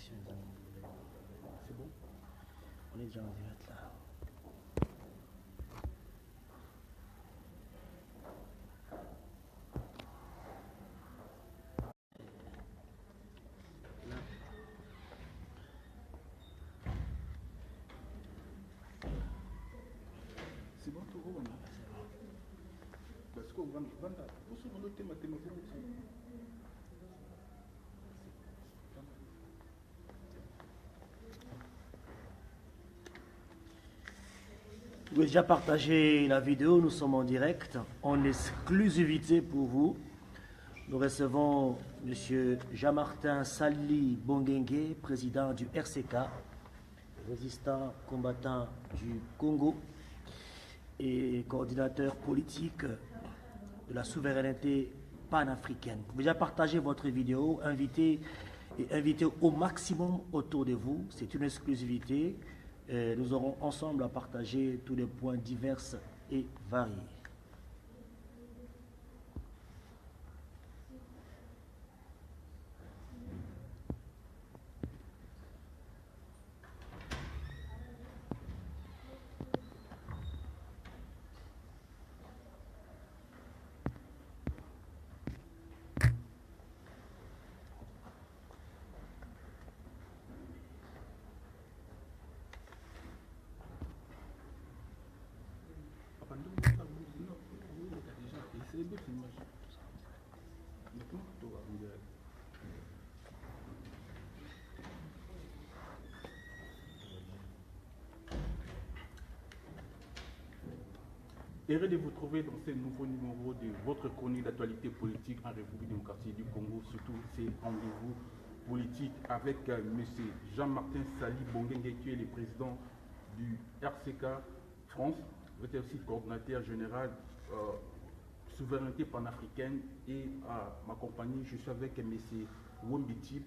messieurs, mesdames. C'est bon? On est déjà en direct là. C'est bon, tout bon. Parce qu'on va le thème mathématique. Vous avez déjà partagé la vidéo, nous sommes en direct, en exclusivité pour vous. Nous recevons M. Jean-Martin Sali Bongengue, président du RCK, résistant combattant du Congo et coordinateur politique de la souveraineté panafricaine. Vous avez déjà partagé votre vidéo, invitez au maximum autour de vous. C'est une exclusivité. Nous aurons ensemble à partager tous les points divers et variés. Heureux de vous trouver dans ce nouveau numéro de votre chronique d'actualité politique en République démocratique du Congo, surtout ces rendez-vous politiques avec M. Jean-Martin Sali Bongengue, qui est le président du RCK France. Vous êtes aussi coordinateur général souveraineté panafricaine, et à ma compagnie, je suis avec M. Wembi Tip,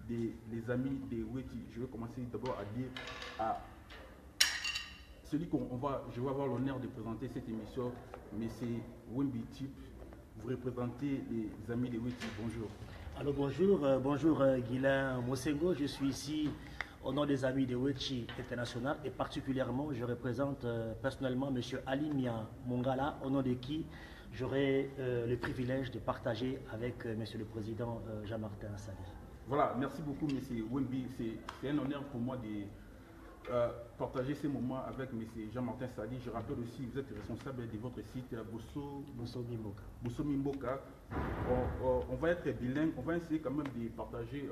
les amis de Weti. Je vais commencer d'abord à dire à celui je vais avoir l'honneur de présenter cette émission, M. Wembi Tip. Vous représentez les amis de Weti. Bonjour. Alors bonjour Guilain Mosengo, je suis ici au nom des amis de Weti International et particulièrement je représente personnellement M. Alimia Mongala, au nom de qui j'aurai le privilège de partager avec M. le Président Jean-Martin Sali. Voilà, merci beaucoup M. Wembi, c'est un honneur pour moi de partager ces moments avec M. Jean-Martin Sali. Je rappelle aussi, vous êtes responsable de votre site Bosso Mimboka. On va être bilingue, on va essayer quand même de partager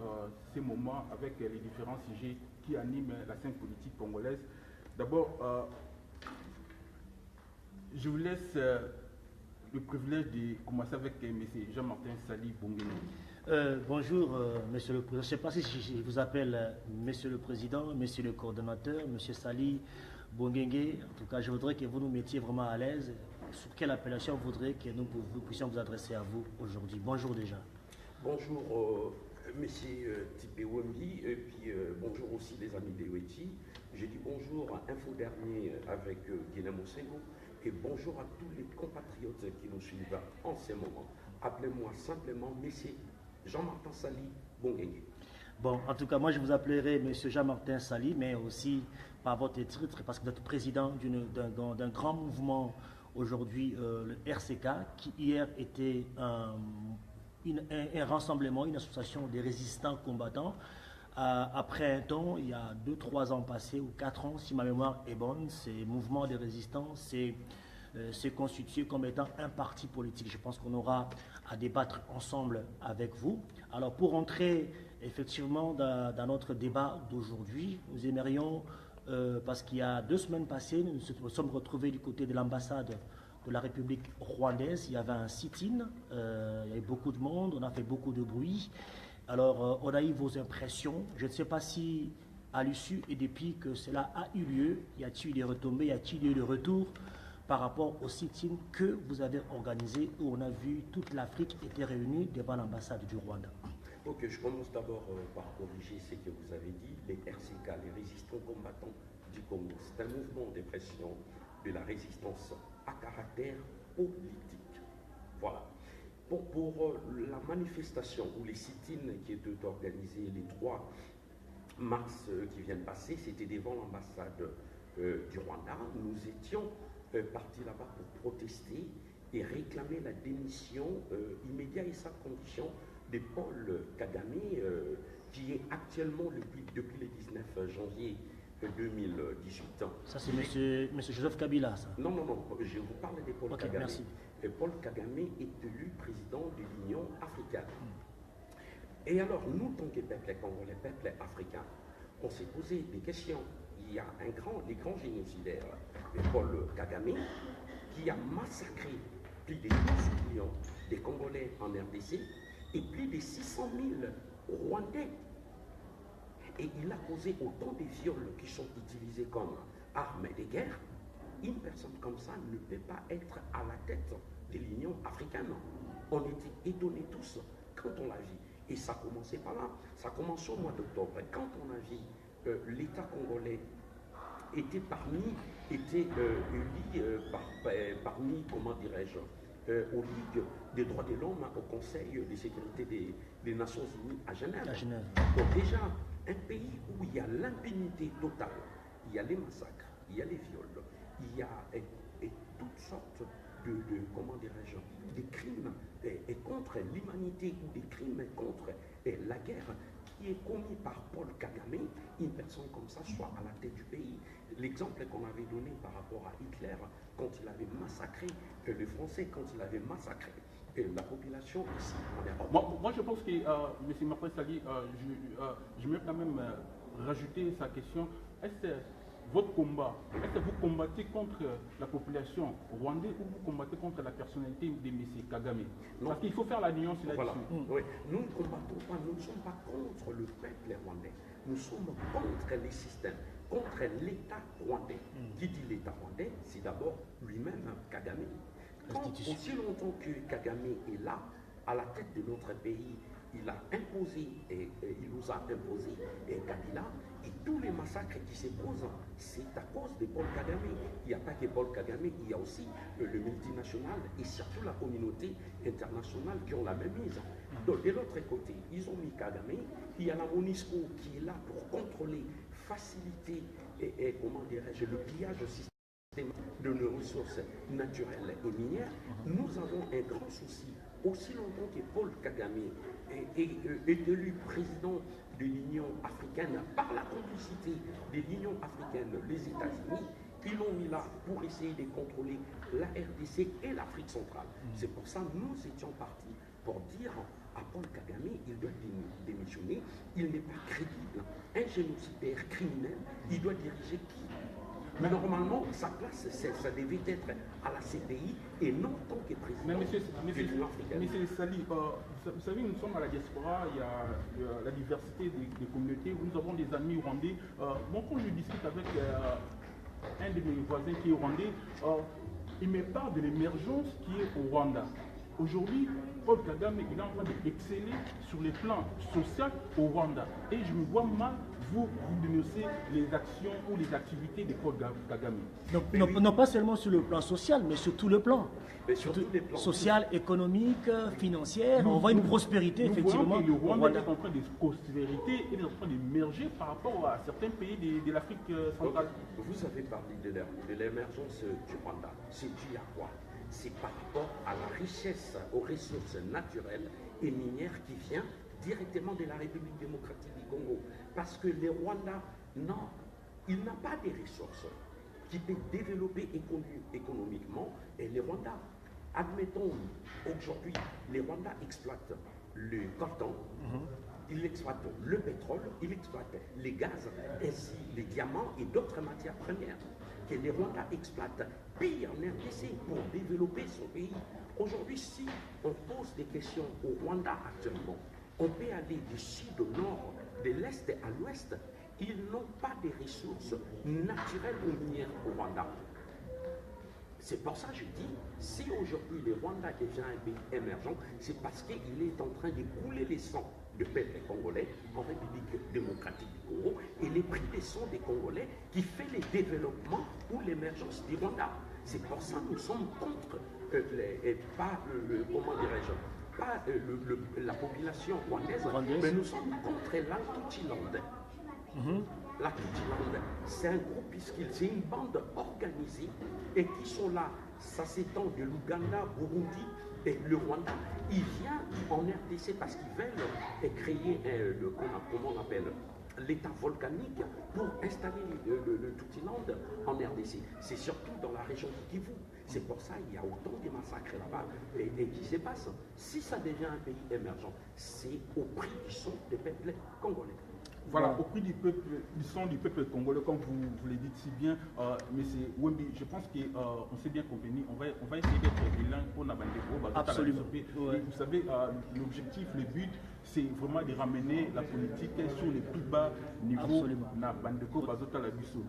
ces moments avec les différents sujets qui animent la scène politique congolaise. D'abord, je vous laisse le privilège de commencer avec M. Jean-Martin Sali Bongengue. Bonjour, Monsieur le Président. Je ne sais pas si je vous appelle Monsieur le Président, Monsieur le Coordonnateur, Monsieur Sali Bongengue. En tout cas, je voudrais que vous nous mettiez vraiment à l'aise. Sur quelle appellation vous voudrez que nous puissions vous adresser à vous aujourd'hui? Bonjour déjà. Bonjour, Monsieur Tipé Wembi, et puis bonjour aussi les amis de Weti. Je dis bonjour à Info Dernier avec Guilhem Mosengo, et bonjour à tous les compatriotes qui nous suivent en ce moment. Appelez-moi simplement Monsieur Jean-Martin Sali Bongengue. Bon, en tout cas, moi je vous appellerai Monsieur Jean-Martin Sali, mais aussi par votre titre, parce que vous êtes président d'un grand mouvement aujourd'hui, le RCK, qui hier était un rassemblement, une association des résistants combattants. Après un temps, il y a 2-3 ans passés, ou 4 ans, si ma mémoire est bonne, ces mouvements de résistance s'est constitué comme étant un parti politique. Je pense qu'on aura à débattre ensemble avec vous. Alors pour entrer effectivement dans notre débat d'aujourd'hui, nous aimerions, parce qu'il y a 2 semaines passées, nous nous sommes retrouvés du côté de l'ambassade de la République rwandaise. Il y avait un sit-in, il y avait beaucoup de monde, on a fait beaucoup de bruit. Alors on a eu vos impressions. Je ne sais pas si à l'issue et depuis que cela a eu lieu, y a-t-il eu des retombées, y a-t-il eu des retours par rapport au sit-in que vous avez organisé, où on a vu toute l'Afrique était réunie devant l'ambassade du Rwanda? Ok, je commence d'abord par corriger ce que vous avez dit. Les RCK, les résistants combattants du Congo, c'est un mouvement de pression de la résistance à caractère politique. Voilà. Pour la manifestation ou les sit-ins qui étaient organisés les 3 mars qui vient de passer, c'était devant l'ambassade du Rwanda. Nous étions partis là-bas pour protester et réclamer la démission immédiate et sans condition de Paul Kagame, qui est actuellement depuis le 19 janvier 2018. Ça, c'est monsieur Joseph Kabila, ça. Non, je vous parle de Paul Kagame. Merci. Paul Kagame est élu président de l'Union africaine. Et alors, nous, tant que peuple congolais, peuple africain, on s'est posé des questions. Il y a les grands génocidaires, Paul Kagame, qui a massacré plus de 12 millions de Congolais en RDC et plus de 600 000 Rwandais. Et il a causé autant de viols qui sont utilisés comme armes de guerre. Une personne comme ça ne peut pas être à la tête de l'Union africaine. On était étonnés tous quand on l'a vu. Et ça commençait par là. Ça commençait au mois d'octobre. Quand on a vu l'État congolais était élu parmi, comment dirais-je, aux Ligues des droits de l'homme, au Conseil de sécurité des Nations Unies à Genève. Donc déjà, un pays où il y a l'impunité totale, il y a les massacres, il y a les viols, il y a toutes sortes comment dirais-je, des crimes contre l'humanité ou des crimes contre la guerre qui est commis par Paul Kagame, une personne comme ça soit à la tête du pays. L'exemple qu'on avait donné par rapport à Hitler, quand il avait massacré les Français, quand il avait massacré la population ici en Europe. Moi, je pense que M. Martin Sali, je vais quand même rajouter sa question. Est-ce votre combat, est-ce que vous combattez contre la population rwandaise ou vous combattez contre la personnalité de M. Kagame? Parce qu'il faut faire la nuance là-dessus. Voilà. Oui. Nous ne combattons pas, nous ne sommes pas contre le peuple rwandais. Nous sommes contre les systèmes, contre l'État rwandais. Qui dit l'État rwandais, c'est d'abord lui-même Kagame. Aussi longtemps que Kagame est là, à la tête de notre pays, il a imposé, il nous a imposé Kabila, et tous les massacres qui se posent, c'est à cause de Paul Kagame. Il n'y a pas que Paul Kagame, il y a aussi le multinational et surtout la communauté internationale qui ont la même mise. Donc de l'autre côté, ils ont mis Kagame, il y a la MONUSCO qui est là pour contrôler, faciliter, comment dirais-je, le pillage systématique de nos ressources naturelles et minières. Nous avons un grand souci. Aussi longtemps que Paul Kagame est élu président de l'Union africaine par la complicité de l'Union africaine, les États-Unis, ils l'ont mis là pour essayer de contrôler la RDC et l'Afrique centrale. C'est pour ça que nous étions partis pour dire à Paul Kagame, il doit démissionner, il n'est pas crédible. Un génocidaire criminel, il doit diriger qui? Mais normalement, sa place, ça devait être à la CPI et non en tant que président. Mais monsieur Sali, vous savez, nous sommes à la diaspora, il y a la diversité des communautés, nous avons des amis rwandais. Moi, quand je discute avec un de mes voisins qui est rwandais, il me parle de l'émergence qui est au Rwanda. Aujourd'hui, Paul Kagame il est en train d'exceller sur les plans social au Rwanda. Et je me vois mal vous dénoncer les actions ou les activités de Paul Kagame. Non, pas seulement sur le plan social, mais sur tout le plan. Surtout les plans social, économique, financier. On voit une prospérité, effectivement. Le Rwanda est en train de prospérité et est en train d'émerger par rapport à certains pays de l'Afrique centrale. Vous avez parlé de l'émergence du Rwanda. C'est dû à quoi? C'est par rapport à la richesse, aux ressources naturelles et minières qui vient directement de la République démocratique du Congo. Parce que le Rwanda, non, il n'a pas de ressources qui peuvent développer économiquement et le Rwanda. Admettons, aujourd'hui, le Rwanda exploite le coltan, il exploite le pétrole, il exploite les gaz, ainsi les diamants et d'autres matières premières que le Rwanda exploite pays en RDC pour développer son pays. Aujourd'hui, si on pose des questions au Rwanda actuellement, on peut aller du sud au nord, de l'est à l'ouest. Ils n'ont pas de ressources naturelles ou minières au Rwanda. C'est pour ça que je dis, si aujourd'hui le Rwanda devient un pays émergent, c'est parce qu'il est en train de couler les sangs de peuple congolais en République démocratique du Congo et les prix des sangs des Congolais qui fait le développement ou l'émergence du Rwanda. C'est pour ça que nous sommes contre comment dirais-je, pas la population rwandaise, mais nous sommes contre l'Altutiland. La Tutsilande, c'est un groupe, c'est une bande organisée et qui sont là. Ça s'étend de l'Ouganda, Burundi et le Rwanda. Ils viennent en RDC parce qu'ils veulent créer comment on appelle l'État volcanique pour installer le Tutsilande en RDC. C'est surtout dans la région du Kivu. C'est pour ça qu'il y a autant de massacres là-bas et qui se passent. Si ça devient un pays émergent, c'est au prix du sang des peuples congolais. Voilà, au prix du sang du peuple congolais, comme vous le dites si bien, M. Wembi, je pense qu'on s'est bien compris. On va essayer d'être bilingue pour Nabandeko. Absolument. Et vous savez, l'objectif, le but, c'est vraiment de ramener la politique sur les plus bas niveaux. Nabandeko, Bazota Labiso.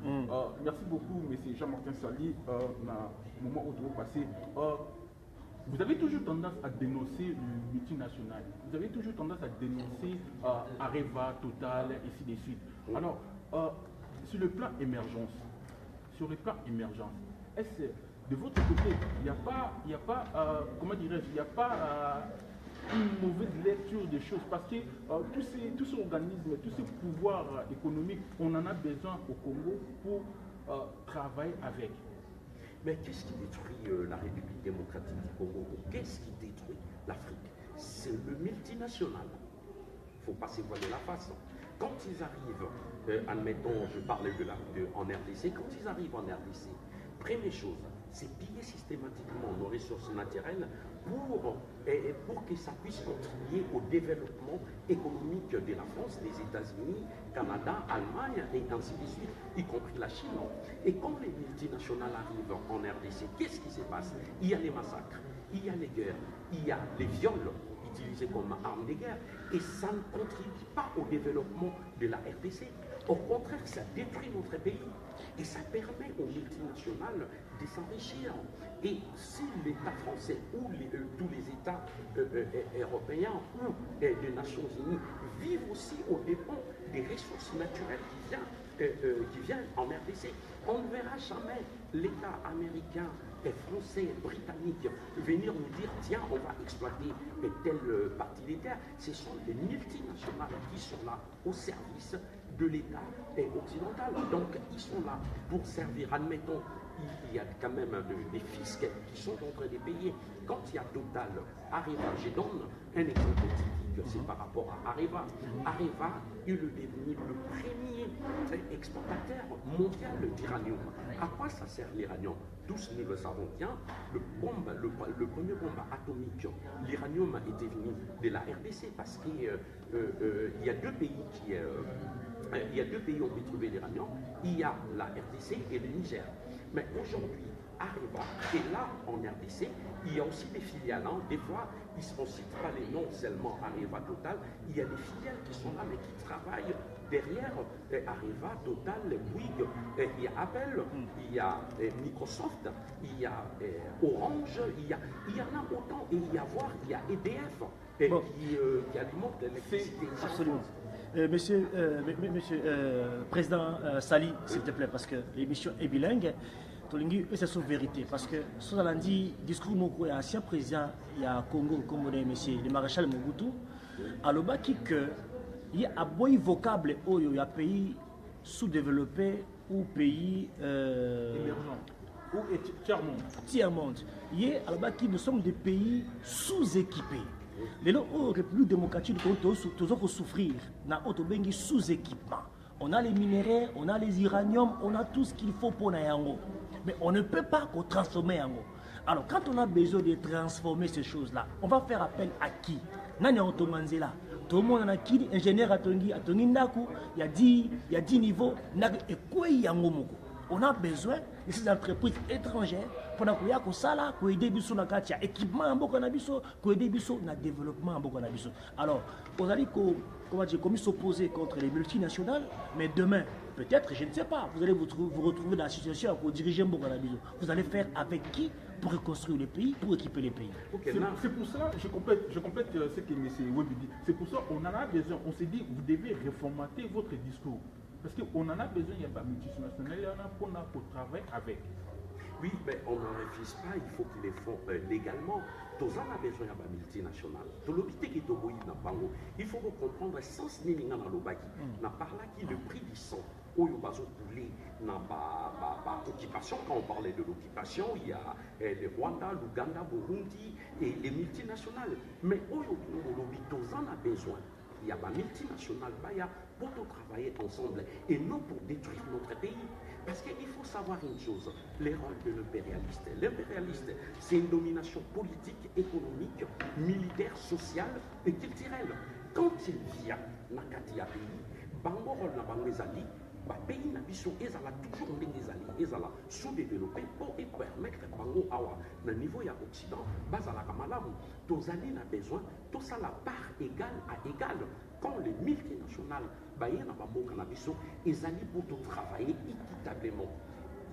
Merci beaucoup, M. Jean-Martin Sali. Au moment où vous passez. Vous avez toujours tendance à dénoncer le multinational. Vous avez toujours tendance à dénoncer Areva, Total, et ainsi de suite. Alors, sur le plan émergence, est-ce de votre côté, il n'y a pas, comment dirais-je, il n'y a pas une mauvaise lecture des choses parce que tous ces organismes, tous ces pouvoirs économiques, on en a besoin au Congo pour travailler avec. Mais qu'est-ce qui détruit la République démocratique du Congo? Qu'est-ce qui détruit l'Afrique? C'est le multinational. Il ne faut pas se voiler la face. Quand ils arrivent, admettons, je parlais en RDC, quand ils arrivent en RDC, première chose, c'est piller systématiquement nos ressources naturelles pour que ça puisse contribuer au développement économique de la France, des États-Unis, Canada, Allemagne et ainsi de suite, y compris la Chine. Et quand les multinationales arrivent en RDC, qu'est-ce qui se passe? Il y a les massacres, il y a les guerres, il y a les viols utilisés comme armes de guerre et ça ne contribue pas au développement de la RDC. Au contraire, ça détruit notre pays et ça permet aux multinationales de s'enrichir. Et si l'État français ou tous les États européens ou des Nations Unies vivent aussi aux dépens des ressources naturelles qui viennent en RDC, on ne verra jamais l'État américain, français, britannique venir nous dire tiens, on va exploiter telle partie des terres. Ce sont les multinationales qui sont là au service de l'État occidental. Donc ils sont là pour servir. Admettons, il y a quand même des fiscs qui sont en train de payer. Quand il y a Total, Areva, je donne un exemple typique, c'est par rapport à Areva. Areva est devenu le premier exportateur mondial d'uranium. À quoi ça sert l'uranium? Tous nous le savons bien, le premier bombe atomique, l'uranium était venu de la RDC parce qu'il y a deux pays où on peut trouver l'uranium. Il y a la RDC et le Niger. Mais aujourd'hui, Areva est là en RDC. Il y a aussi des filiales. Des fois, on ne cite pas les noms seulement Areva, Total. Il y a des filiales qui sont là, mais qui travaillent derrière Areva, Total, Bouygues. Il y a Apple, il y a Microsoft, il y a Orange, il y en a autant. Et il y a EDF qui alimente l'électricité. Absolument. Monsieur Président Sali, s'il te plaît, parce que l'émission est bilingue. C'est sa vérité parce que ce qu'on a dit, discours mon ancien président, il y a Congo, monsieur le maréchal Mobutu, à l'obaki que il y a un bon vocable où il y a pays sous-développés ou pays émergents ou tiers-monde. Il y a à l'obaki nous sommes des pays sous-équipés. Les République démocratique toujours souffrir dans notre pays sous-équipement. On a les minéraux, on a les uraniums, on a tout ce qu'il faut pour Nayango. Mais on ne peut pas transformer Yango. Alors, quand on a besoin de transformer ces choses-là, on va faire appel à qui? Nani Otomanzela. Tout le monde a qui? Ingénieur à Tongi Ndaku, il y a 10 niveaux. Et quoi Yango Moko? On a besoin de ces entreprises étrangères pour que ça pour aider biso na katia équipement en boko na biso, pour aider biso na développement en boko na biso. Alors, on a dit comment s'opposer contre les multinationales, mais demain, peut-être, je ne sais pas, vous allez vous retrouver dans la situation pour diriger un boko na biso. Vous allez faire avec qui pour reconstruire le pays, pour équiper les pays? C'est pour ça, je complète ce que M. Wembi dit. C'est pour ça qu'on en a besoin. On s'est dit, vous devez reformater votre discours. Parce qu'on en a besoin, il y a pas multinational, il y en a pour travailler avec. Oui, mais on n'en refuse pas, il faut qu'ils les font légalement. Tous en a besoin de multinationale. Tout l'obité qui est au Bango, il faut comprendre sans ninga dans l'obaki. N'a pas là qui le prix du sang. Au Yobazo Poulé, n'a pas occupation. Quand on parlait de l'occupation, il y a le Rwanda, l'Ouganda, Burundi et les multinationales. Mais au Yobazo, tous en a besoin. Il y a des multinationales, pour travailler ensemble et non pour détruire notre pays. Parce qu'il faut savoir une chose, les rôles de l'impérialiste. L'impérialiste, c'est une domination politique, économique, militaire, sociale et culturelle. Quand il vient dans le pays, Bango rôle dans Bango le pays n'a toujours des alliés, ils ont sous-développé pour permettre Bango Awa, dans le niveau occident, Bazala Kamalam, tous alliés n'a besoin, tout ça la part égale à égale. Quand les multinationales, ils allaient pour travailler équitablement.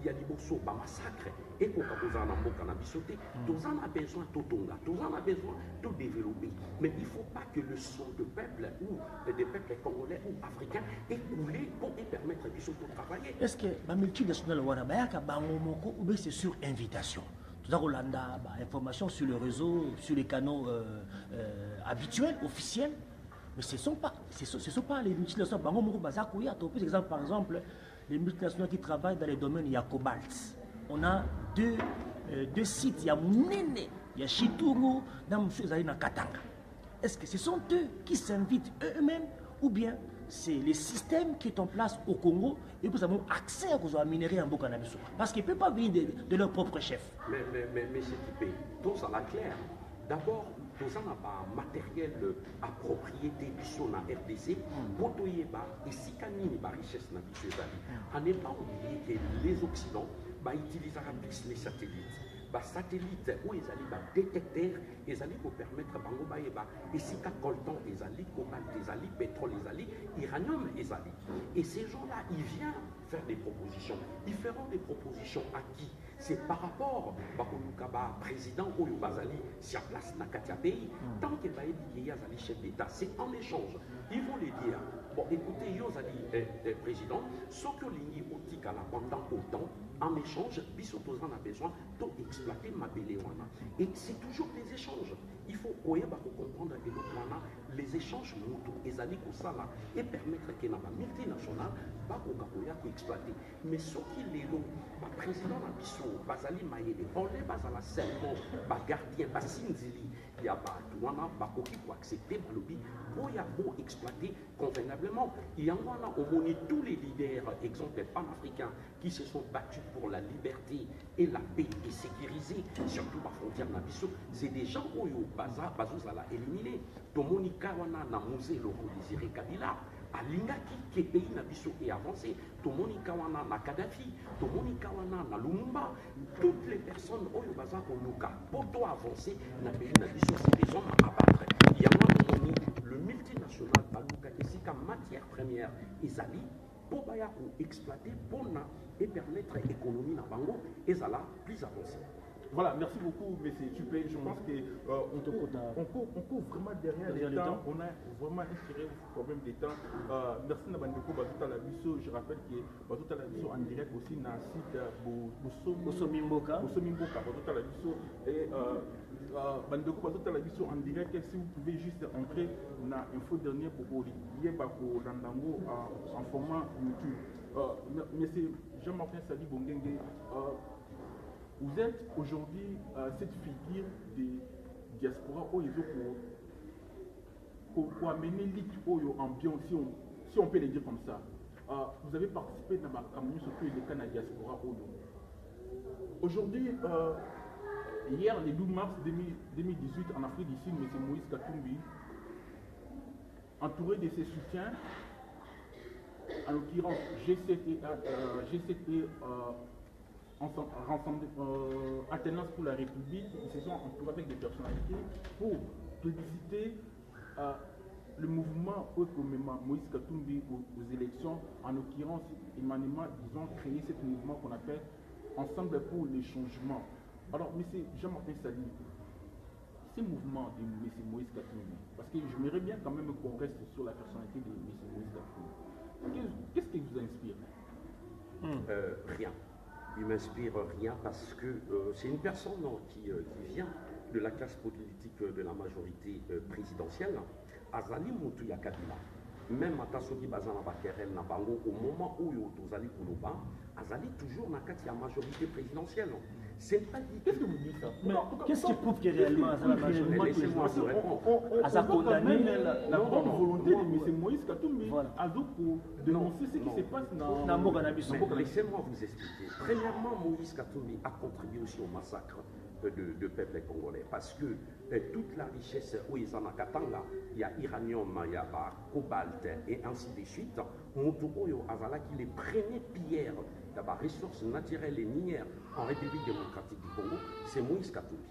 Il y a des morceaux de massacre et qu'on a besoin de cannabis. Tous en a besoin de Tonga, tous en a besoin de développer. Mais il ne faut pas que le sang de peuple ou des peuples congolais ou africains ait coulé pour permettre qu'ils soient de travailler. Est-ce que la multinationale ou bien c'est sur invitation? Tout à l'heure, information sur le réseau, sur les canaux habituels, officiels. Mais ce ne sont pas les multinationales. Par exemple, les multinationales qui travaillent dans les domaines, il y a Cobalt. On a deux sites, il y a Mounene, il y a Chituru, il y a Katanga. Est-ce que ce sont eux qui s'invitent eux-mêmes ou bien c'est le système qui est en place au Congo et puis nous avons accès aux minéraux en Bokanabiso? Parce qu'ils ne peuvent pas venir de leur propre chef. Mais c'est qui paye. Tout ça la clair. D'abord, tout ça n'a pas matériel à propriété sur la RDC. Pour tout y et si canine la richesse n'a pas on n'est pas oublié que les Occidentaux utilisent plus les satellites. Satellites où ils allaient détecteurs, ils allaient pour permettre Bango Baïba, et si coltan, ils allaient cobalt, ils allaient pétrole, ils allaient uranium, ils allaient. Et ces gens-là, ils viennent faire des propositions. Ils feront des propositions à qui? C'est par rapport au président Oyo Bazali, si à place dans le pays, tant qu'il va y avoir des chefs d'État, c'est en échange. Ils vont les dire, bon écoutez, ils ont président, ce que l'Igni Otika pendant autant, en échange, Bissotozan a besoin d'exploiter ma Béléwana. Et c'est toujours des échanges. Il faut comprendre que les échanges mutuels, les alliés et permettre que la multinationale va exploiter. Mais ce qui est le président Nabiso, Bazali Maïde, on est basala seulement, gardien, Basinzili, il y a Bakoki pour accepter le lobby, pour exploiter convenablement. Il y en a au monde tous les leaders, exemple panafricains, qui se sont battus pour la liberté et la paix et sécuriser, surtout la frontière Nabiso. C'est des gens qui ont Bazouzala éliminé. Tomoni Kawana na musée Laurent Désiré Kabila. À l'Ingaki, qui est pays Nabiso est avancé. Tomoni Kawana na Kadhafi. Tomoni Kawana na Lumumba. Toutes les personnes au Baza Onuka, pour tout avancer, na pays Nabiso, c'est des hommes à abattre. Il y a le multinational Baluka, et c'est qu'en matière première, ils allaient pour exploiter pour et permettre l'économie dans Bango et ça là plus avancé. Voilà, merci beaucoup, M. Tupé. Je pense qu'on court vraiment derrière les temps. On a vraiment inspiré au problème des temps. Merci Nabandeko Bazouta Labiso. Je rappelle que Bazouta Labiso en direct aussi dans le site Bosomimboka. Bazouta Labiso. Et Bandeko Bazouta Labiso en direct. Si vous pouvez juste entrer dans l'info dernière pour lier Bako Dandango en format YouTube. Monsieur Jean-Martin Sali Bongenge. Vous êtes aujourd'hui cette figure de diaspora pour amener l'île ambiance, si on peut le dire comme ça. Vous avez participé dans la campagne surtout les cas de la diaspora. Aujourd'hui, hier, le 12 mars 2018, en Afrique du Sud, M. Moïse Katumbi, entouré de ses soutiens, en l'occurrence GCT Alternance pour la République, ils se sont entourés avec des personnalités pour plébisciter le mouvement Moïse Katumbi aux élections, en l'occurrence, Emmanuel, ils ont créé ce mouvement qu'on appelle Ensemble pour les changements. Alors, M. Jean-Martin Sali, ce mouvement de M. Moïse Katumbi, parce que j'aimerais bien quand même qu'on reste sur la personnalité de M. Moïse Katumbi, qu'est-ce qui vous inspire? Rien. Il m'inspire rien parce que c'est une personne qui vient de la classe politique de la majorité présidentielle. Azali Moutuya Kabila. Même à Tassoki Bazana Bakerel Nabango, au moment où Tozali Kouloba, Azali toujours n'a qu'à la majorité présidentielle. C'est pas dit. Qu'est-ce que vous dites ça? Qu'est-ce qui prouve que réellement Azala majorité Laissez-moi vous répondre. On condamné la bonne volonté de M. Moïse Katumbi pour dénoncer ce qui se passe dans Laissez-moi vous expliquer. Premièrement, Moïse Katumbi a contribué aussi au massacre de peuple congolais parce que toute la richesse où ils en ont Katanga, il y a uranium, il y a cobalt et ainsi de suite. Moutoukoyo Azala qui les premiers pierres de ressources naturelles et minières en République démocratique du Congo, c'est Moïse Katumbi.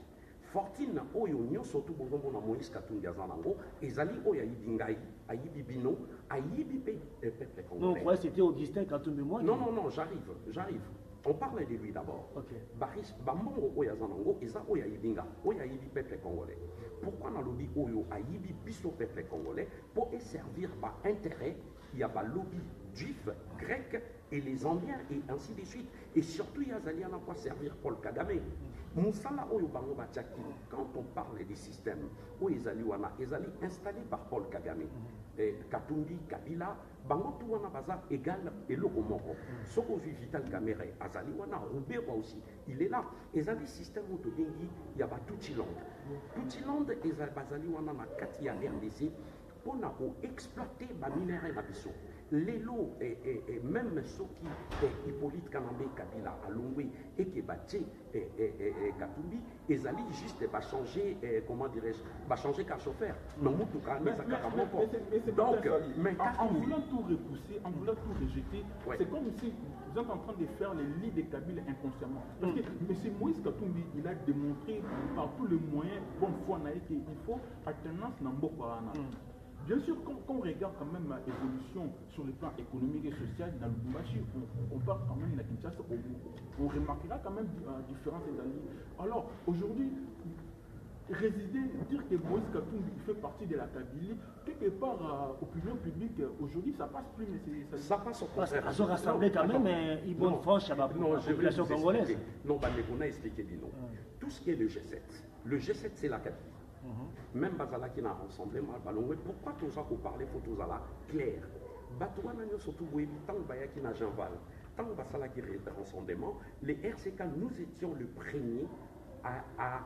Fortune oyo nyonso to bozombo na Moïse Katumbi azanango ezali oyo ayibi ngai ayibi bino ayibi peuple congolais. Non, croyez c'était Augustin Katumbi moi. Non, j'arrive. On parle de lui d'abord. Okay. Baris Bambongo Oyazanango, Eza Oyayibinga, Oyayibi peuple congolais. Pourquoi dans le lobby Oyo Ayibi biso peuple congolais pour servir par intérêt, il y a pas lobby juif, grec et les Indiens et ainsi de suite. Et surtout, il y a Zaliana pour servir Paul Kagame. Moussala Oyo Bango Bachaki, quand on parle des systèmes, Oyezali Wana, Ezali installé par Paul Kagame. Katumbi, Kabila, Bango Touana Baza égal et Lokomoko. Soko Vital Kamere, Azali Wana, Roubewa aussi, il est là. Ezali système Otobengi, il y a Toutiland. Toutiland, Ezali Wana, Katia RDC, pour exploiter les minéraux d'Abisso. L'élo et même ceux qui Hippolyte Kanambe Kabila à Longwe et qui battait Katumbi, ils allaient juste changer, comment dirais-je, changer car chauffeur. Donc, donc, en voulant tout repousser, en voulant tout rejeter, c'est comme si vous êtes en train de faire les lits de Kabila inconsciemment. Parce que M. Moïse Katumbi, il a démontré par tous les moyens, bonne foi, qu'il faut alternance dans Mbokwana. Bien sûr, quand on regarde quand même l'évolution sur le plan économique et social dans le Lubumbashi, on parle quand même de la Kinshasa, on remarquera quand même différentes années. Alors, aujourd'hui, résider, dire que Moïse Katumbi fait partie de la Kabylie, quelque part, opinion publique, aujourd'hui, ça passe plus, mais ça passe au contraire. Ils ont rassemblé quand même une bonne franche à la population congolaise. Non, on a expliqué, dis non. Tout ce qui est le G7, c'est la Kabylie. Même Bazala qui n'a rassemblement, pourquoi tout ça qu'on parlait, faut tout ça là clair. Batouana surtout tant Baya qui n'a Jean-Val, tant Basala qui rassemblement, les RCK nous étions le premier à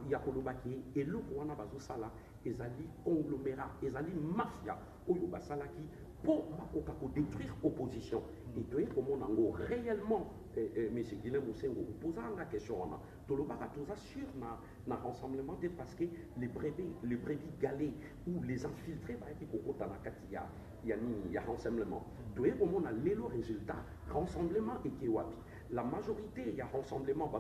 Yakolobaki et le Rwanda Bazosala, ils allaient conglomérat, ils allaient mafia, Oyo Basala qui pour détruire l'opposition. Et tu sais comment on a réellement, M. Guilhem Moussengo, posant la question, tout le monde a sur le rassemblement parce que les brebis galets ou les infiltrés, il y a rassemblement. Tu sais comment on a le résultat, rassemblement et Kewapi. La majorité, il y a rassemblement,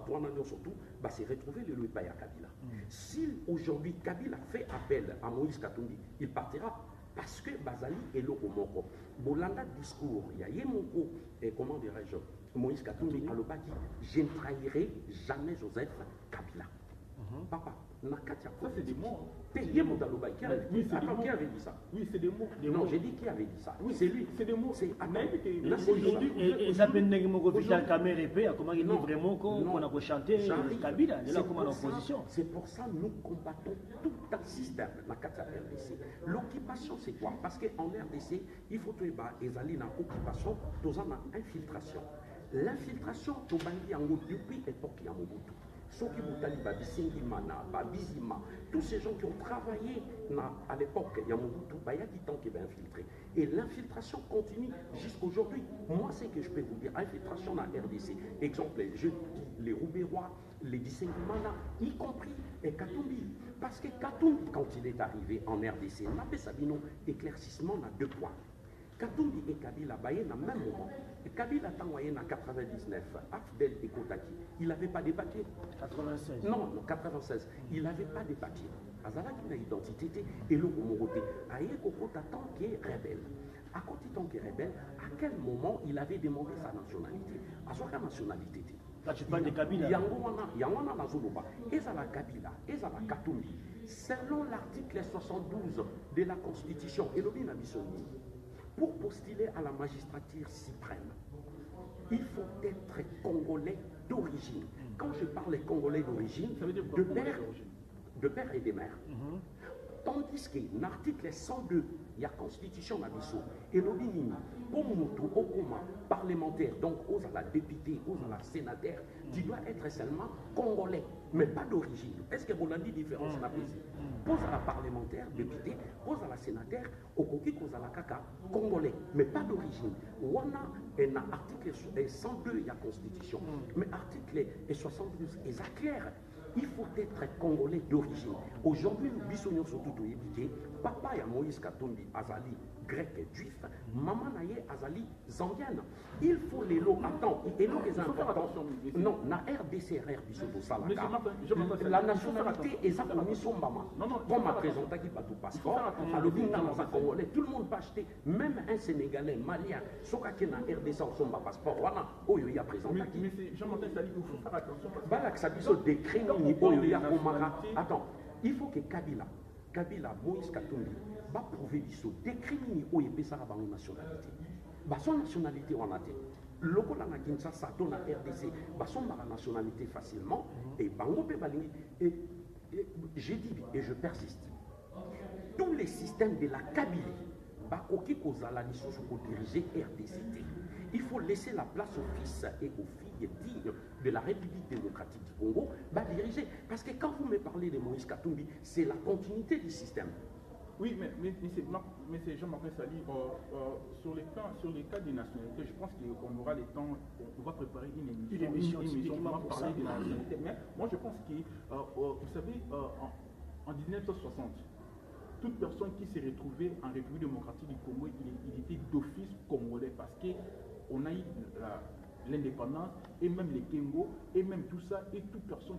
surtout, c'est retrouver le Louis-Paya Kabila. Si aujourd'hui Kabila fait appel à Moïse Katumbi, il partira. Parce que Bazali est le Komoko. Bolanda discours, il y a Yemoko, et comment dirais-je, Moïse Katumbi à l'Obaki, je ne trahirai jamais Joseph Kabila. Papa, Nakatia. Ça, c'est des mots. Yemoko à l'Obaki. Qui avait dit ça? Oui, c'est des mots. Non, j'ai dit qui avait dit ça. Oui, c'est lui. C'est des mots. C'est aujourd'hui. Et ça peut être Moko Vital Kamere épée, comment il dit vraiment qu'on a chanté Kabila, il est là comme en opposition. C'est pour ça que nous combattons tout un système, la RDC. L'occupation, c'est quoi? Parce qu'en RDC, il faut que les alliés dans l'occupation, tous en infiltration. L'infiltration, depuis l'époque Yamobutu. Ceux qui ont Babisingi Mana, Babizima, tous ces gens qui ont travaillé à l'époque Yamobutu, il y a du temps qui va infiltrer. Et l'infiltration continue jusqu'aujourd'hui. Moi, c'est que je peux vous dire, infiltration dans la RDC. Exemple, je dis les Rouberois, les Bisingi Mana, y compris Katumbi. Parce que Katumbi, quand il est arrivé en RDC, on appelle ça éclaircissement à 2 points. Katumbi et Kabila Baye dans le même moment. Et Kabila Tangoye en 99, Afdel et Kotaki, il n'avait pas de papiers. 96. Non, 96. Il n'avait pas de papiers. Azala qui n'a identité et le Komoroté. Aye Kokota tant qui est rebelle. À côté tant qui est rebelle, à quel moment il avait demandé sa nationalité? À son nationalité. Là, tu parles de Kabila. Yangwana Nazuluba. Ezala Kabila, Ezala Katumbi. Selon l'article 72 de la Constitution, et le Binabissoni, pour postuler à la magistrature suprême, il faut être Congolais d'origine. Quand je parle des Congolais d'origine, Ça veut dire de quoi, père, Congolais d'origine? de père et de mère. Tandis que l'article 102, il y a constitution na biso et lobi nini pour mutu okoma parlementaire, donc aux à la député, aux à la sénateur, tu dois être seulement congolais, mais pas d'origine. Est-ce que vous l'avez dit différence na bisi? Pose à la parlementaire, député, pose à la sénateur, au koki cause à la kaka, congolais, mais pas d'origine. Wana est na article 102, il y a constitution, mais article 72 est clair. Il faut être congolais d'origine. Aujourd'hui, nous bisonnons surtout tout éduqué. Papa ya Moïse Katumbi Azali, grec et juif. Maman naye Azali, zambienne. Il faut les lots. Attends, et l'eau est important. Non, na RDC, Bisoto Salaka. La nationalité est ça qu'on mis son maman. Comme ma présenté qui pas tout passeport, congolais, tout le monde peut acheter. Même un Sénégalais, Malien, soit qui na RDC en son passeport. Voilà, oh, il y a présenté. Mais c'est Jean-Martin Sali, il faut faire attention. Balak Sabiso décrit. Attends, il faut que Kabila, Moïse Katumbi, va prouver biso décriminer où il peut ça la nationalité. Son nationalité on a dit. Logo la na Kinshasa, dans la RDC, son nationalité facilement et bango pe balingi et j'ai dit et je persiste. Tous les systèmes de la Kabylie, bakoki kozala lisusu ko diriger RDC. Il faut laisser la place aux fils et aux filles dignes de la République démocratique du Congo diriger. Parce que quand vous me parlez de Moïse Katumbi, c'est la continuité du système. Oui, mais c'est Jean-Martin Sali. Sur les cas des nationalités, je pense qu'on aura le temps, on va préparer une émission on va parler de la nationalité. Mais moi, je pense que, vous savez, en 1960, toute personne qui s'est retrouvée en République démocratique du Congo, il était d'office congolais parce qu'on a eu l'indépendance et même les Kengo et même tout ça et toute personne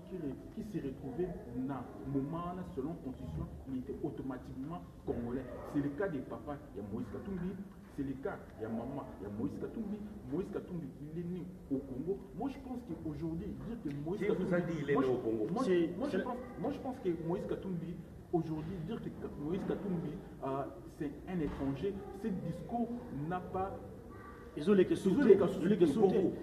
qui s'est retrouvée dans le moment selon la constitution, il était automatiquement congolais. C'est le cas des papas, il y a Moïse Katumbi, c'est le cas, il y a maman, il y a Moïse Katumbi. Moïse Katumbi, il est né au Congo. Moi je pense qu'aujourd'hui, dire que Moïse Katumbi... vous a dit il est né au Congo? Moi je pense que Moïse Katumbi, aujourd'hui, dire que Moïse Katumbi, c'est un étranger, ce discours n'a pas... Ils ont les questions.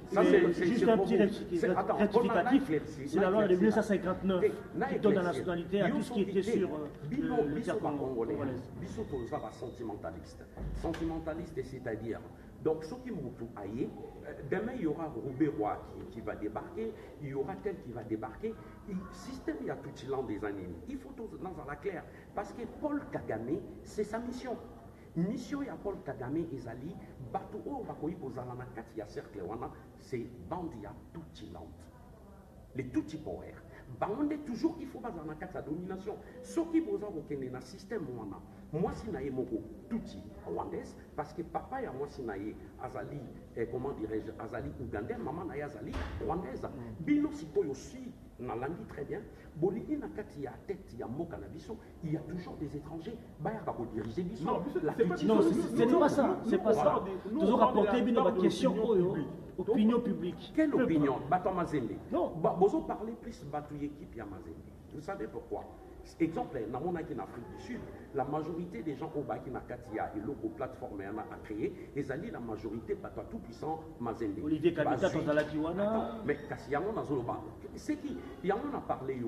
C'est juste un petit rectificatif. C'est la loi de 1959 qui donne la nationalité à tout ce qui était sur le tiers congolais. Bisoto va sentimentaliste. Sentimentaliste, c'est-à-dire, donc ce qui m'ont aillé, demain il y aura Roubaix-Roi qui va débarquer, il y aura tel qui va débarquer. Le système, il y a tout le temps des années. Il faut tout dans la claire. Parce que Paul Kagame, c'est sa mission. Mission ya Paul Kagame ezali bato o bakoyi kozala na kati ya cercle wana c'est bandi ya Tutsi-land. Les Tutsi power. Bangonde toujours il faut bazala na kati ya domination. Soki boza kokende na système wana. Moi si naye moko Tutsi rwandaise parce que papa ya moi si naye azali comment dirais-je azali ougandais, maman naye azali rwandaise. Bino sikoyo si Nalandi très bien. Boligi na kati ya tête ya mboka na biso, il y a toujours des étrangers. Baya ba ko diriger biso. Non, c'est pas ça. C'est pas ça. Toujours rapporter bien ma question opinion publique. Quelle opinion? Bato Mazembe. Non. Bozo parler plus bato équipe ya Mazembe. Vous savez pourquoi? Exemple, dans mon en Afrique du Sud, la majorité des gens au Baki na Katia et l'autre plateforme a créé, ils allaient la majorité pas tout puissant Mazembe. Olivier Kabita dans la Kiwana. Mais Kassiamon dans Zoloba. C'est qui? Il y en a parlé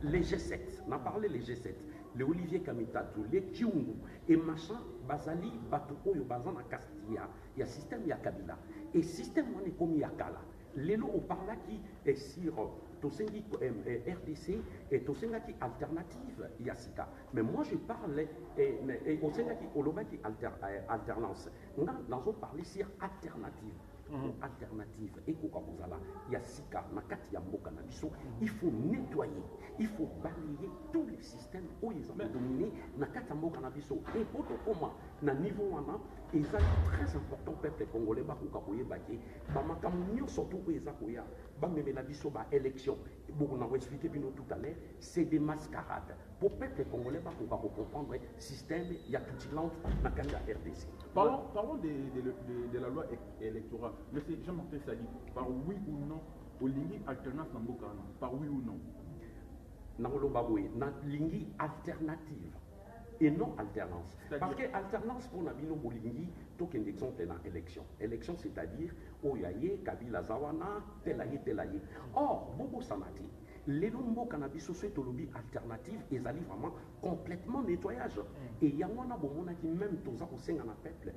les G7, on a parlé les G7, les Olivier Kamitatou, les Kiungu et machin, Bazali, Batoko, Bazan à Castilla, il y a système, il y a Kabila. Et système, on est comme Yakala. Les lots, on parle qui est sur Tosengi RDC et Tosengi alternative Yassika. Mais moi je parle et Tosengi Olobaki alternance. Dans on parle sur alternative. Alternative et Kokabozala, Yassika, Nakati Yamboka Nabiso. Il faut nettoyer, il faut balayer tous les systèmes où ils ont dominé Nakati Yamboka Nabiso. Et pour comment, na niveau wana, ils ont très important peuple congolais, Bakukakoye Baki, Bamakamio surtout où ils ont Bameme Nabiso, élection. Beaucoup n'ont expliqué tout à l'heure, c'est des mascarades. Pour peuple congolais, Bakukako comprendre le système, il y a tout le monde dans la RDC. Parlons de la loi électorale. Monsieur Jean-Martin Sali, par oui ou non, au Lingui alternance dans Bokana, par oui ou non? Dans le Baboué, dans Lingui alternative. et non alternance. Parce que alternance pour Nabino Bolingi, tout un exemple est dans l'élection. Élection, c'est-à-dire, Oyaye, Kabila Zawana, Telaye, Telaye. Or, Bobo Samati, les noms cannabis sociétologie alternative, ils allaient vraiment complètement nettoyage. Et il y a qui même tous au sein d'un peuple,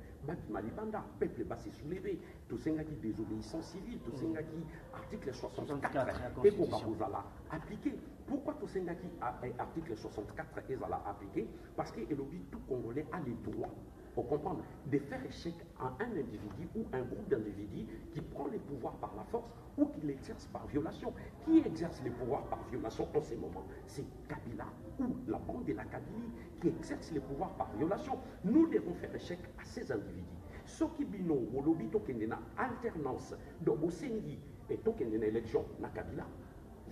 Malibanda, peuple va se soulever, tout ça qui désobéissance civile, tout ça qui article 64 et qu'on va appliquer. Pourquoi tout ça qui article 64 est appliqué? Parce que tout Congolais a les droits. Pour comprendre, de faire échec à un individu ou un groupe d'individus qui prend les pouvoirs par la force ou qui l'exerce par violation. Qui exerce les pouvoirs par violation en ces moments? C'est Kabila ou la bande de la Kabylie qui exerce les pouvoirs par violation. Nous devons faire échec à ces individus. Ce qui bino, au lobby token alternance, donc au Sengi et token élection, na Kabila.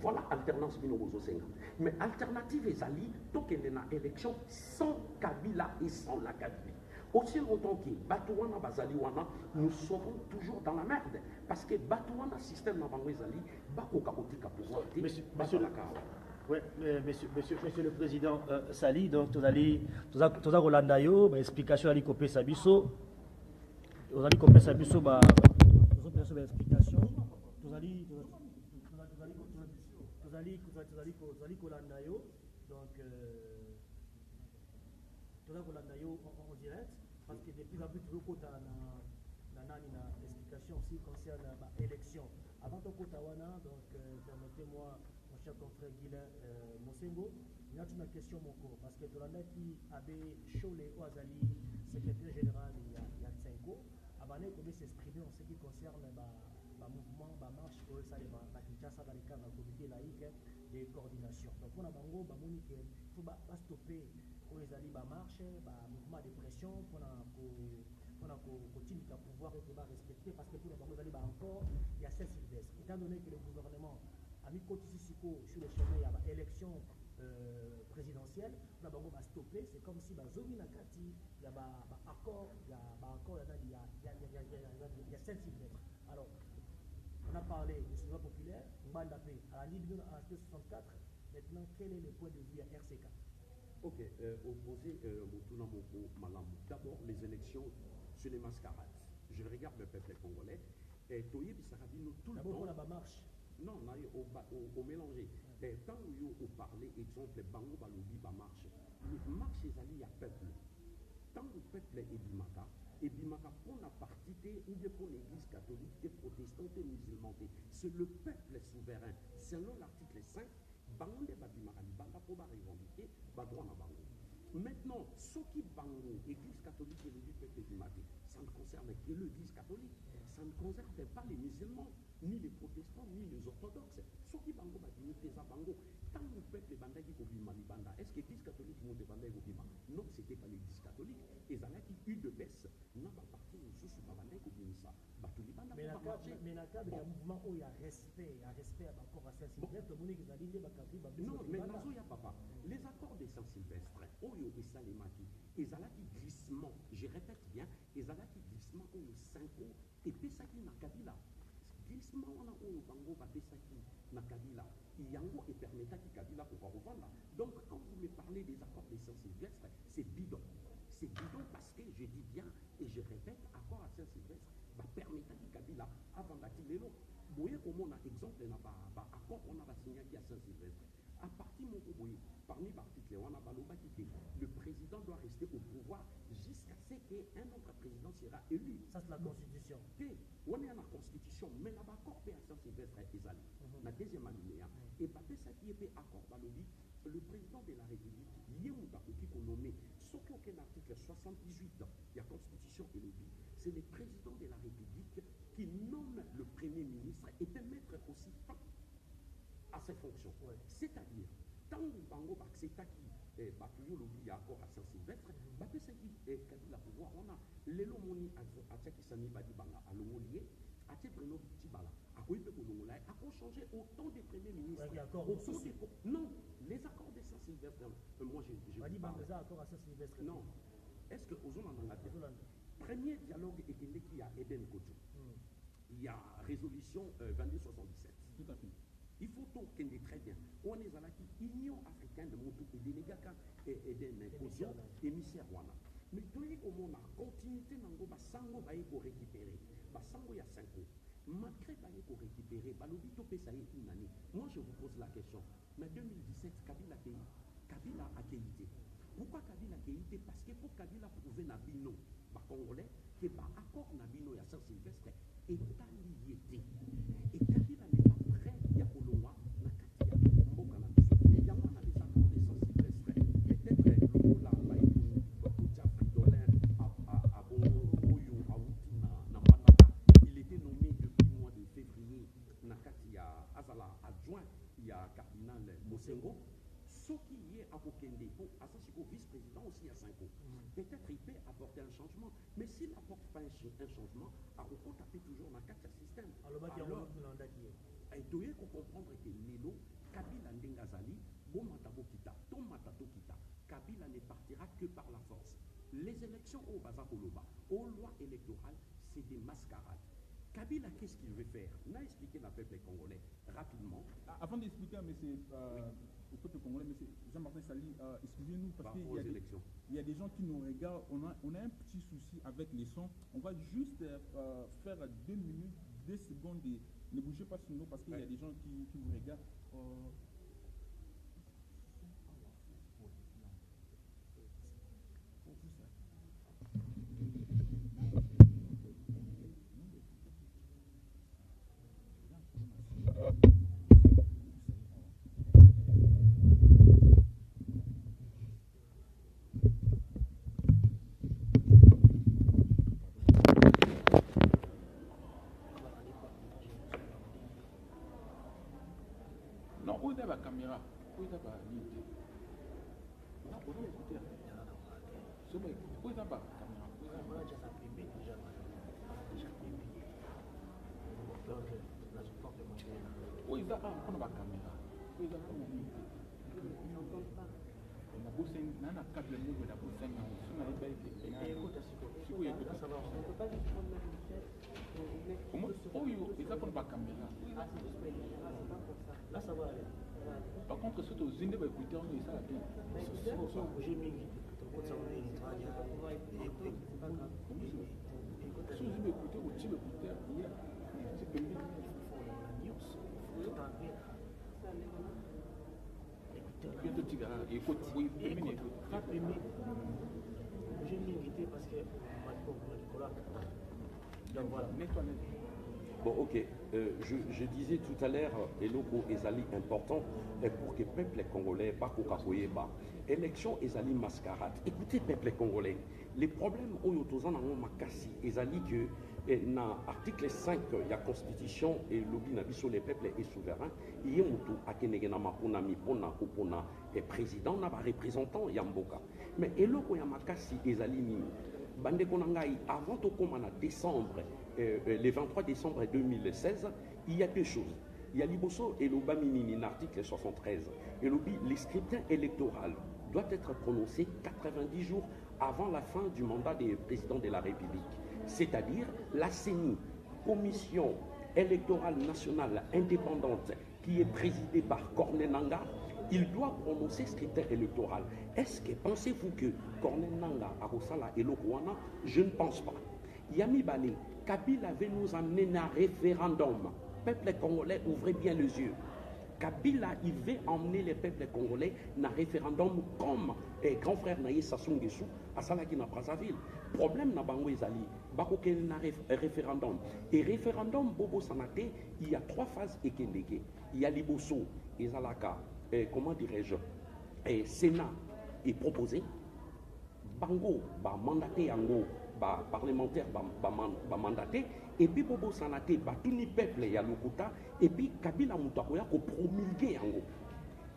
Voilà alternance bino au Sengi. Mais alternative et ali, token élection sans Kabila et sans la Kabylie. Aussi longtemps que Batouana Bazaliwana, nous serons toujours dans la merde. Parce que Batouana système Nabangwezali, Bakoka Otika pouvoir. Monsieur le Président Sali, donc vous allez Rolanda yo, explication à l'Ikopé Sabiso, vous allez Kopé Sabiso, explication, vous allez Rolanda yo, donc en direct, parce que depuis la plus de explication aussi concerne l'élection. Avant de Kotawana, donc permettez-moi, mon cher confrère Guilain Mosengo, il y a une question mon cours, parce que Tolanda qui avait Cholé Oazali, secrétaire général il y a 5 ans, avant de s'exprimer en ce qui concerne le mouvement, la marche pour ça, la Kinshasa dans le cadre du comité laïque de coordination. Donc on a bango, il faut stopper. Pour les alliés, marche, mouvement de pression, pour continuer à pouvoir être respecté, parce que pour les alliés, encore, il y a Saint-Sylvestre. Étant donné que le gouvernement a mis Kotisiko sur le chemin, il y a une élection présidentielle, on va stopper, c'est comme si Zomi Nakati, il y a un accord, il y a Saint-Sylvestre. Alors, on a parlé du cinéma populaire, Mbandapé, à la Libye en 64, maintenant, quel est le point de vue à RCK? Ok, opposé Mutuna Moko Malamou. D'abord, les élections, c'est les mascarades. Je regarde le peuple congolais. Et Toye Bissarabino, tout le temps. D'abord, on a marche. Non, on mélangé. Tant que vous parlez, exemple, Bango Balobi, marche. Mais marche, c'est allé à peuple. Tant que le peuple est Bimaka, et Bimaka, pour la partie, ou bien pour l'église catholique, et protestante et musulmane, c'est le peuple souverain. Selon l'article 5, Bango Babimaka, Banda pour revendiquer, droit na Bango. Maintenant, ceux qui Bango, l'église catholique et le peuple Bimaka, ça ne concerne que l'église catholique. Ça ne concerne pas les musulmans, ni les protestants, ni les orthodoxes. Ceux qui Bango Babimaka, Bango, tant le peuple Banda qui Kobima Banda, est-ce que l'église catholique monte Banda et Kobima? Non, c'était pas l'église catholique. Et ça n'a qui eu de baisse. Non, pas partie de sous Banda et Kobima. Mais dans le cadre d'un mouvement où il y a respect à rapport à Saint-Sylvestre, le monde qui a dit que non, mais il y a papa. Les accords de Saint-Sylvestre, Oyo et Salemaki, ils ont qui glissement, je répète bien, ils ont qui glissement Oyo 5 ans, et Pesaki na Kabila. Glissement, on a Oyo Bango, Pesaki na Kabila. Yango et permetaki Kabila pour revendre. Donc, quand vous me parlez des accords de Saint-Sylvestre, c'est bidon. C'est bidon parce que je dis bien, et je répète, accord à Saint-Sylvestre, permetaki Kabila avant d'attirer l'eau. Vous voyez comment on a exemple, accord on a signé à Saint-Sylvestre. À partir de mon parmi l'article, on a dit que le président doit rester au pouvoir jusqu'à ce qu'un autre président sera élu. Ça, c'est la Constitution. On est dans la Constitution, mais là, l'accord à Saint-Sylvestre est allé. La deuxième alinéa. Et parce que ça qui est accord, le président de la République, Yémouta, qui est nommé, sauf qu'aucun article 78 de la Constitution est le c'est le président de la République qui nomme le Premier ministre et peut mettre aussi fin à ses fonctions. Ouais. C'est-à-dire, tant que Bango c'est qui Batuyo lobby accord à Saint-Sylvestre, c'est qui Kabila pouvoir, on a l'élomoni à Tchakisani Badi Banga à l'Omolié, à Tchebreno Tibala, à Kouipe Kolongolai, à quoi changer autant de premiers ministres. Non, les accords de Saint-Sylvestre, moi j'ai Badi Banga, les accords à Saint-Sylvestre. Non, est-ce que aux hommes en a premier dialogue est qu'il y a Eden Kojo. Il y a résolution 2277. Tout à fait. Il faut tout qu'il est très bien. On est à la Union africaine de Moutou et délégaka et émissaire wana. Mais tout le monde a continuité nango basango baye ko récupérer. Basango ya 5 ans. Malgré baye ko récupérer, balobi to pesa une année. Moi je vous pose la question. Mais 2017 Kabila a quitté. Pourquoi Kabila a quitté? Parce que pour Kabila prouver Nabino, Congolais, que accord Nabino et Saint-Sylvestre est allié. Et Kabila n'est pas prêt à Kolonwa, Nakatia, Mboka Nabiso. Il y a un des accords de Saint-Sylvestre. Peut-être le rôle là, Kotia Fridolin, à Bongo, Oyo, à Outina, Nampataka. Il était nommé depuis le mois de février, Nakatia, Azala, adjoint, il y a cardinal Mosengo. Ce qui est à Kokende, pour Asasiko, vice-président aussi à 5 ans. Peut-être il peut apporter un changement, mais s'il n'apporte pas un changement, à Roko taper toujours dans le système. Alors, il faut comprendre que Lelo, Kabila Ndengazali, Bomatabo Kita, Tomatato Kita, Kabila ne partira que par la force. Les élections au Bazakoloba, aux lois électorales, c'est des mascarades. Kabila, qu'est-ce qu'il veut faire? On a expliqué la peuple congolais rapidement. Avant d'expliquer, mais c'est au peuple congolais, mais Jean-Martin Sali, excusez-nous, parce qu'il y a des gens qui nous regardent. On a un petit souci avec les sons. On va juste faire 2 minutes, 2 secondes. Ne bougez pas sur nous parce qu'il y a des gens qui vous regardent. La caméra, où est la ligne? Non, on va écouter. C'est bon, où est la caméra? Où est la caméra? Où est la caméra? Là, ça va aller. Par contre, c'est aux Indiens, écoutez, on est ça la tête. J'ai mis parce que donc voilà. Bon, ok. Je disais tout à l'heure, Eloko Ezali important pour que le peuple congolais, pas Kokakoyeba, élection Ezali mascarade. Écoutez, peuple congolais, les problèmes où Yotozan en Makassi, Ezali que dans l'article 5 de la Constitution et l'obi nabiso les peuples est souverain, il y a un Akenegena Mapona Mipona Kopona et président n'a pas représentant Yamboka. Mais Eloko Yamakassi Ezali Nini. Bande Konangai, avant au Komana décembre, le 23 décembre 2016, il y a deux choses. Il y a Liboso et l'Obamini, l'article 73. Et le scrutin électoral doit être prononcé 90 jours avant la fin du mandat des présidents de la République. C'est-à-dire la CENI, Commission électorale nationale indépendante, qui est présidée par Corneille Nangaa, il doit prononcer scrutin électoral. Est-ce que pensez-vous que Corneille Nangaa a Rosala et Lokwana? Je ne pense pas. Yami Bale, Kabila avait nous amener à un référendum. Peuple congolais, ouvrez bien les yeux. Kabila, il veut emmener les peuples congolais dans un référendum comme grand frère Naye Sassou Nguesso à Salakina Brazzaville. Problème na bango ezali, bako ken na référendum. Et référendum Bobo Sanate, il y a 3 phases ekendeke. Il y a Liboso, Ezalaka, comment dirais-je, Sénat est proposé, Bango, mandaté Yango, parlementaire, mandaté, et puis Bobo Sanate, tout le peuple y a l'Okuta, et puis Kabila Moutakoya ko promulguer Yango.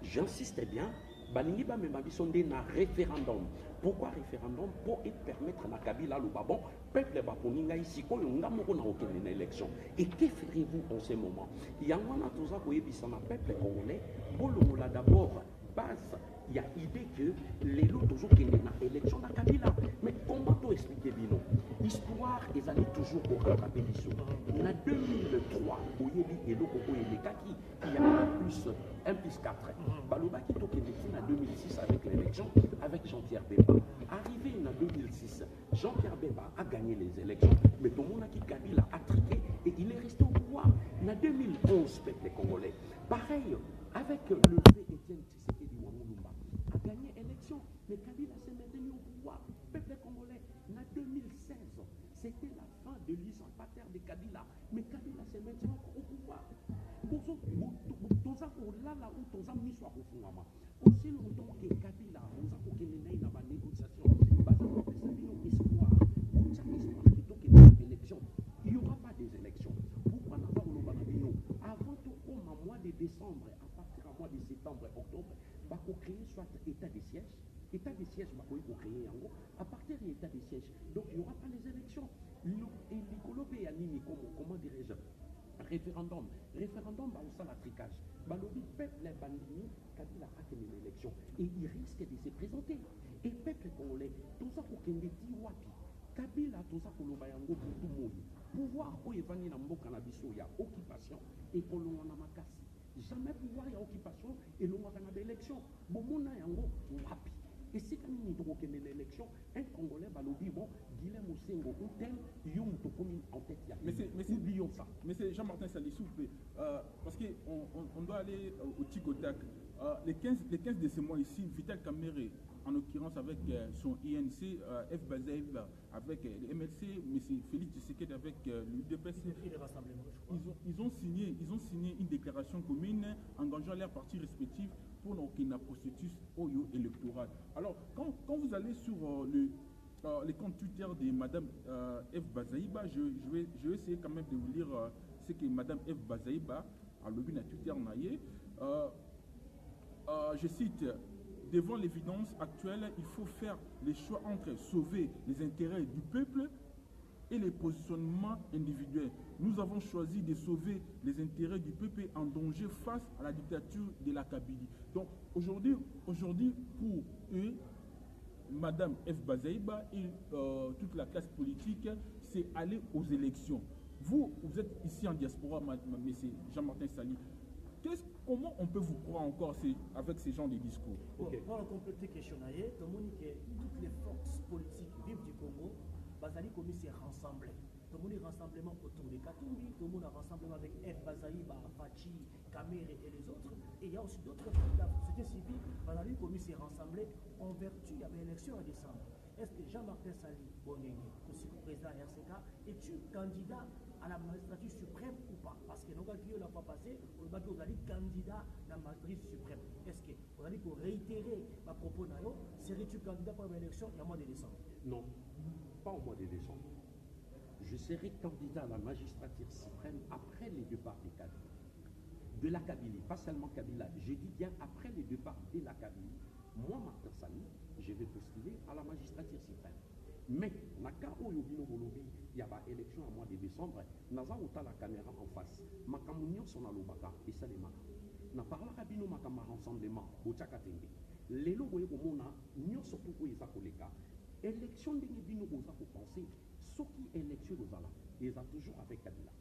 J'insiste bien, Balingi ba membabisonde na référendum. Pourquoi référendum? Pour permettre à Kabila le babon, peuple baponinga ici, ko yonga moko na aucune élection. Et que ferez-vous en ce moment? Yango na toza ko yebisa na peuple congolais, bolomola d'abord base. Il y a idée que les lots toujours qui sont dans l'élection de Kabila. Mais comment tu expliquer Bino? Histoire pouvoir ils allaient toujours au rattraper les sous. En 2003, au Yéli et l'Oko et Kaki, il y a un plus 4. Baloba qui toque en 2006 avec l'élection avec Jean-Pierre Bemba. Arrivé en 2006, Jean-Pierre Bemba a gagné les élections, mais tout le monde a qui Kabila a triqué et il est resté au pouvoir. En 2011, peuple congolais, pareil, avec le fait Étienne Tshisekedi Wamulumba, a gagné l'élection, mais Kabila s'est maintenu au pouvoir. Peuple congolais, en 2016, c'était la fin de l'usurpateur de Kabila, mais Kabila s'est maintenant au pouvoir. Là où Toza mis soit au fond, aussi longtemps que Kabila, on a aucune négociation, espoir, il n'y aura pas des élections. Pourquoi avant tout, comme en mois de décembre, à partir du mois de septembre, octobre, va créer soit état de siège. État de siège, va créer en gros, à partir de l'état de siège. Donc il n'y aura pas les élections. Et l'écologie a mis, comment dirais-je, référendum. Référendum, va aussi la tricage. Balobi, peuple, les bandits, Kabila a gagné l'élection. Et il risque de se présenter. Et peuple congolais, tout ça pour qu'il dit wapi. Kabila, tout ça pour le bayango pour tout le monde. Pouvoir, où il va y avoir il y a occupation et pour l'on a makasi. Jamais pouvoir, il y a occupation et l'on a l'élection. Bon, mon a yango wapi. Et si quand il y a l'élection, un Congolais va le dire, bon, Guilhem Osengo, ou tel, Yom Tokomi en tête. Oublions ça. Mais c'est Jean-Martin Sali, s'il vous plaît. Parce qu'on doit aller au Tigotac. Les 15 de ce mois ici, Vital Kamere, en l'occurrence avec son INC, F. Bazaïb, avec le MLC, M. Félix Tshisekedi avec l'UDPS, ils ont signé une déclaration commune engageant leurs partis respectifs pour le processus électoral. Alors, quand vous allez sur les comptes Twitter de Mme F. Bazaïba, je vais essayer quand même de vous lire ce que Mme F. Bazaïba a lobby sur Twitter. Je cite: devant l'évidence actuelle, il faut faire les choix entre sauver les intérêts du peuple et les positionnements individuels. Nous avons choisi de sauver les intérêts du peuple en danger face à la dictature de la Kabylie. Donc aujourd'hui pour eux, Madame F. Bazaïba et toute la classe politique, c'est aller aux élections. Vous êtes ici en diaspora, monsieur Jean-Martin Sali. Comment on peut vous croire encore avec ces genres de discours? Pour compléter la question, tout le monde que toutes les forces politiques vives du Congo, Bazali commis s'est rassemblé. Tout le monde est rassemblement autour de Katumbi, tout le monde a rassemblement avec F. Bazaïba, Fachi, Kamere et les autres. Et il y a aussi d'autres forces de la société civile. Bazali commis s'est rassemblé en vertu de l'élection en décembre. Est-ce que Jean-Martin Sali Bongengue, aussi président RCK, est-il candidat à la magistrature suprême ou pas? Parce que nous avons la fois passée, on a dit candidat à la magistrature suprême. Est-ce que vous avez dit pour réitérer ma propos, serais-tu candidat pour l'élection au mois de décembre? Non, pas au mois de décembre. Je serai candidat à la magistrature suprême après le départ de la Kabylie, pas seulement Kabila. Je dis bien après le départ de la Kabylie. Moi, Martin Sali, je vais postuler à la magistrature suprême. Mais, il y a une élection au mois de décembre, nous avons la caméra en face. Makamunyo son alobaka, et ça les maka. N'a pas la cabine makama rassemblement, Bochakatenge. Les logo et Bomona, nous surtout où ils ont collègues. Élection de Nibino, vous avez pensé, ce qui est élection aux Ala, ils ont toujours avec Kabila.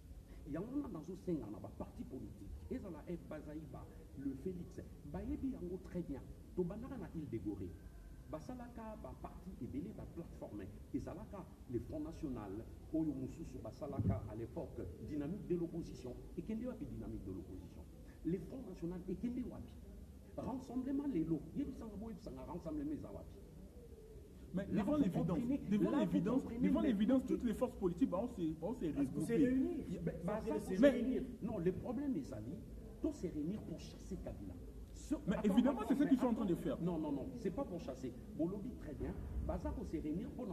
Il y a un dans un parti politique, et ça la F. Bazaïba, le Félix, Bayebi en très bien, Tobanara na île de Gorée. Basalaka, parti et belé, plateforme. Et Salaka, le Front National, Oyo Moussousou, Basalaka, à l'époque, dynamique de l'opposition. Et quelle est dynamique de l'opposition? Le Front National, et quelle est rassemblement les lots. Il y a rassemblement les Awapi. Mais devant l'évidence, toutes les forces politiques, on s'est réunir. Non, le problème est ça, tout s'est réunir pour chasser Kabila. Mais évidemment, c'est ce qu'ils sont en train de faire. Non, c'est pas pour chasser. Bolobi, très bien. Bazar, on s'est réunir pour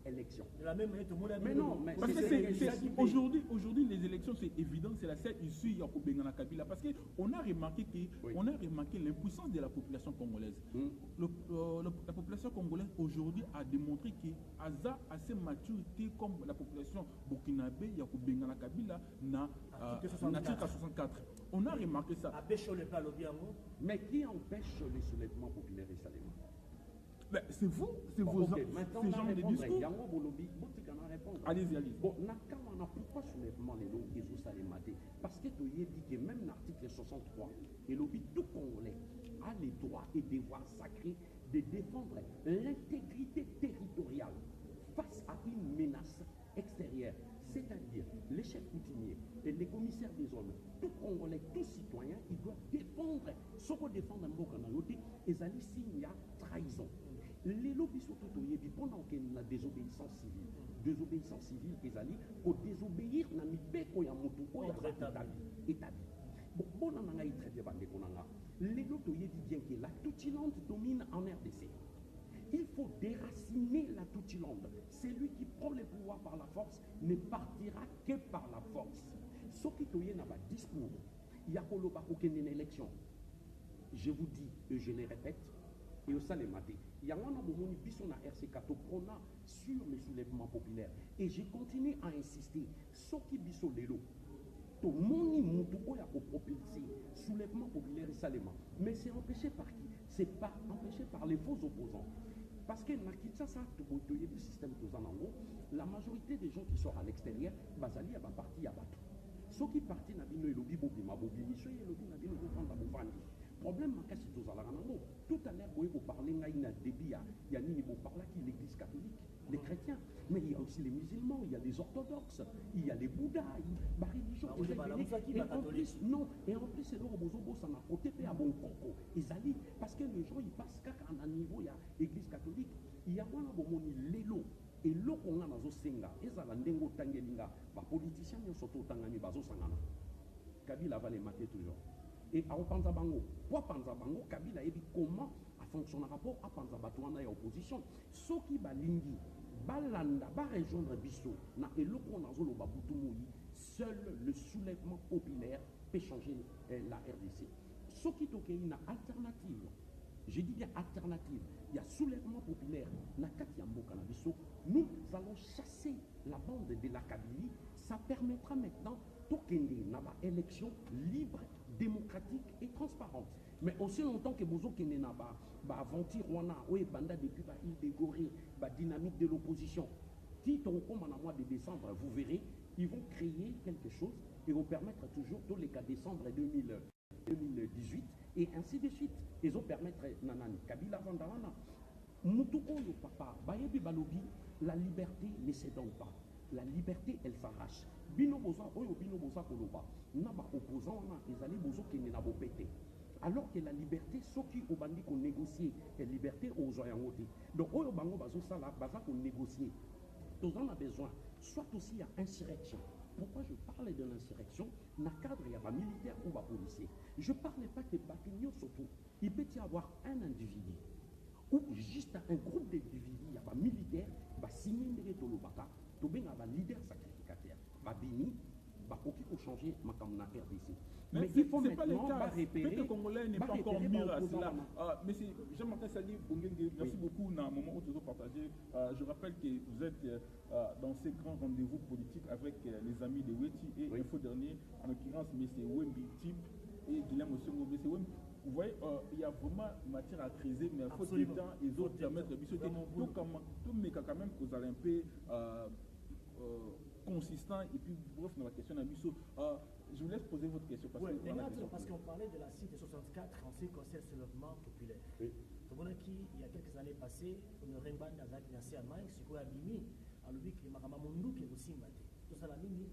l'élection. De la même manière, tout le monde a dit. Mais non, mais parce que aujourd'hui, les élections, c'est évident, c'est la seule issue Yakobengana Kabila. Parce qu'on a remarqué l'impuissance de la population congolaise. La population congolaise aujourd'hui a démontré qu'Aza a cette maturité comme la population burkinabé, Yakobengana Kabila, n'a article 64. On a remarqué ça. Mais qui empêche les soulèvements populaires et salémans? Ben, c'est vous, c'est Bon, vos ok, maintenant, ces on gens va de répondre. discours. Yango Bolobi, Botikana répondre. Allez-y, allez-y. Bon, on a pourquoi soulèvement les lots et tout ça les matés? Parce que tu as dit que même l'article 63, et lobby tout Congolais a les droits et devoirs sacrés de défendre l'intégrité territoriale face à une menace extérieure. C'est-à-dire les chefs coutumiers et les commissaires des zones, tout Congolais, tout citoyen, ils doivent défendre ce qu'on défend dans le Canada. Ils allaient signer trahison. Les lobbies sont tout pendant qu'il y a la désobéissance civile. Désobéissance civile, ils allaient désobéir dans le pays où il y a établi. Bon, on a très bien les autres disent bien que la Tutsilande domine en RDC. Il faut déraciner la Tutsilande. Celui qui prend le pouvoir par la force ne partira que par la force. Ce qui est un discours, il y a une élection. Je vous dis, et je le répète, et au salé maté, il y a un moment où na RCK prôna sur le soulèvement populaire. Et j'ai continué à insister, ce qui biso l'élo. Tout le monde a propulsé soulèvement populaire et salément. Mais c'est empêché par qui? C'est pas empêché par les faux opposants. Parce que dans le système de Zanango, la majorité des gens qui sont à l'extérieur, Bazali a parti à Batou. Ceux qui partent dans le lobby, problème, tout à l'heure, vous parlez de débit, il y a l'église catholique, les chrétiens, mais il y a aussi les musulmans, il y a les orthodoxes, il y a les bouddhas, la religion. Et en plus, c'est là où ça n'a côté à bon coco. Ils allaient, parce que les gens, ils passent qu'à un niveau, il y a l'église catholique, il y a un l'élo. Et l'eau qu'on a dans le Senga, et ça l'a n'engo tangelinga, les politiciens ne sont pas tangani bazo sangana. Kabila va les mater toujours. Et à Panzabango, pour Panzabango, Kabila a dit comment a fonctionné le rapport à Panzabatouana et opposition. Ce qui va l'indi, Balanda, va rejoindre Bisso, na et l'eau qu'on a zolo baboutumoui, seul le soulèvement populaire peut changer la RDC. Ce qui est une alternative. Je dis bien alternative. Il y a soulèvement populaire. Nous allons chasser la bande de la Kabylie. Ça permettra maintenant d'organiser une élection libre, démocratique et transparente. Mais aussi longtemps que vous avez une aventure, banda depuis l'île de Gorée, la dynamique de l'opposition. Si au mois de décembre, vous verrez, ils vont créer quelque chose et vont permettre toujours, tous les cas décembre 2018, et ainsi de suite. Ils vont permettre Nanani, Kabila Vandarana, Moutouko le papa, Bayebi Balobi, la liberté ne s'étend pas. La liberté, elle s'arrache. Bino Boza, Oyo Bino Boza Koloba, Naba opposant, ils allaient Bozo qui n'a pas pété. Alors que la liberté, ceux qui ont bandit qu'on négocie, la liberté aux oyangote. Donc, Oyo Bango Bazo Sala, Baza qu'on négocie. Tous en a besoin, soit aussi à insurrection. Pourquoi je parle de l'insurrection? Dans le cadre, il y a un militaire ou un policier. Je ne parle pas de bâtiments surtout. Il peut y avoir un individu ou juste un groupe d'individus, il y a un militaire, qui va signer une tolobaka, qui va un leader sacrificateur, va béni, va changer ma RDC. Mais il faut maintenant repérer. Le Congolais n'est pas encore mûr à cela. Monsieur Jean-Martin Sali Bongengue, merci beaucoup. Dans un moment où tu as partagé, je rappelle que vous êtes dans ces grands rendez-vous politiques avec les amis de Weti et Info Dernier, en l'occurrence M. Wembi Tip et Guillaume Osongo. M. Wembi, vous voyez, il y a vraiment matière à creuser, mais il faut du temps et d'autres permettre de bisouter. Tout mais quand même que vous allez un peu consistant et puis bref dans la question d'Abisso. Je vous laisse poser votre question. Parce qu'on parlait de la CIT 64 en ce qui concerne le soulèvement populaire. Oui. Il y a quelques années passées, on aurait ban dans la Allemagne, c'est quoi Abimi, à l'objet qui m'a ramené qui est aussi maté. Tout ça, la mini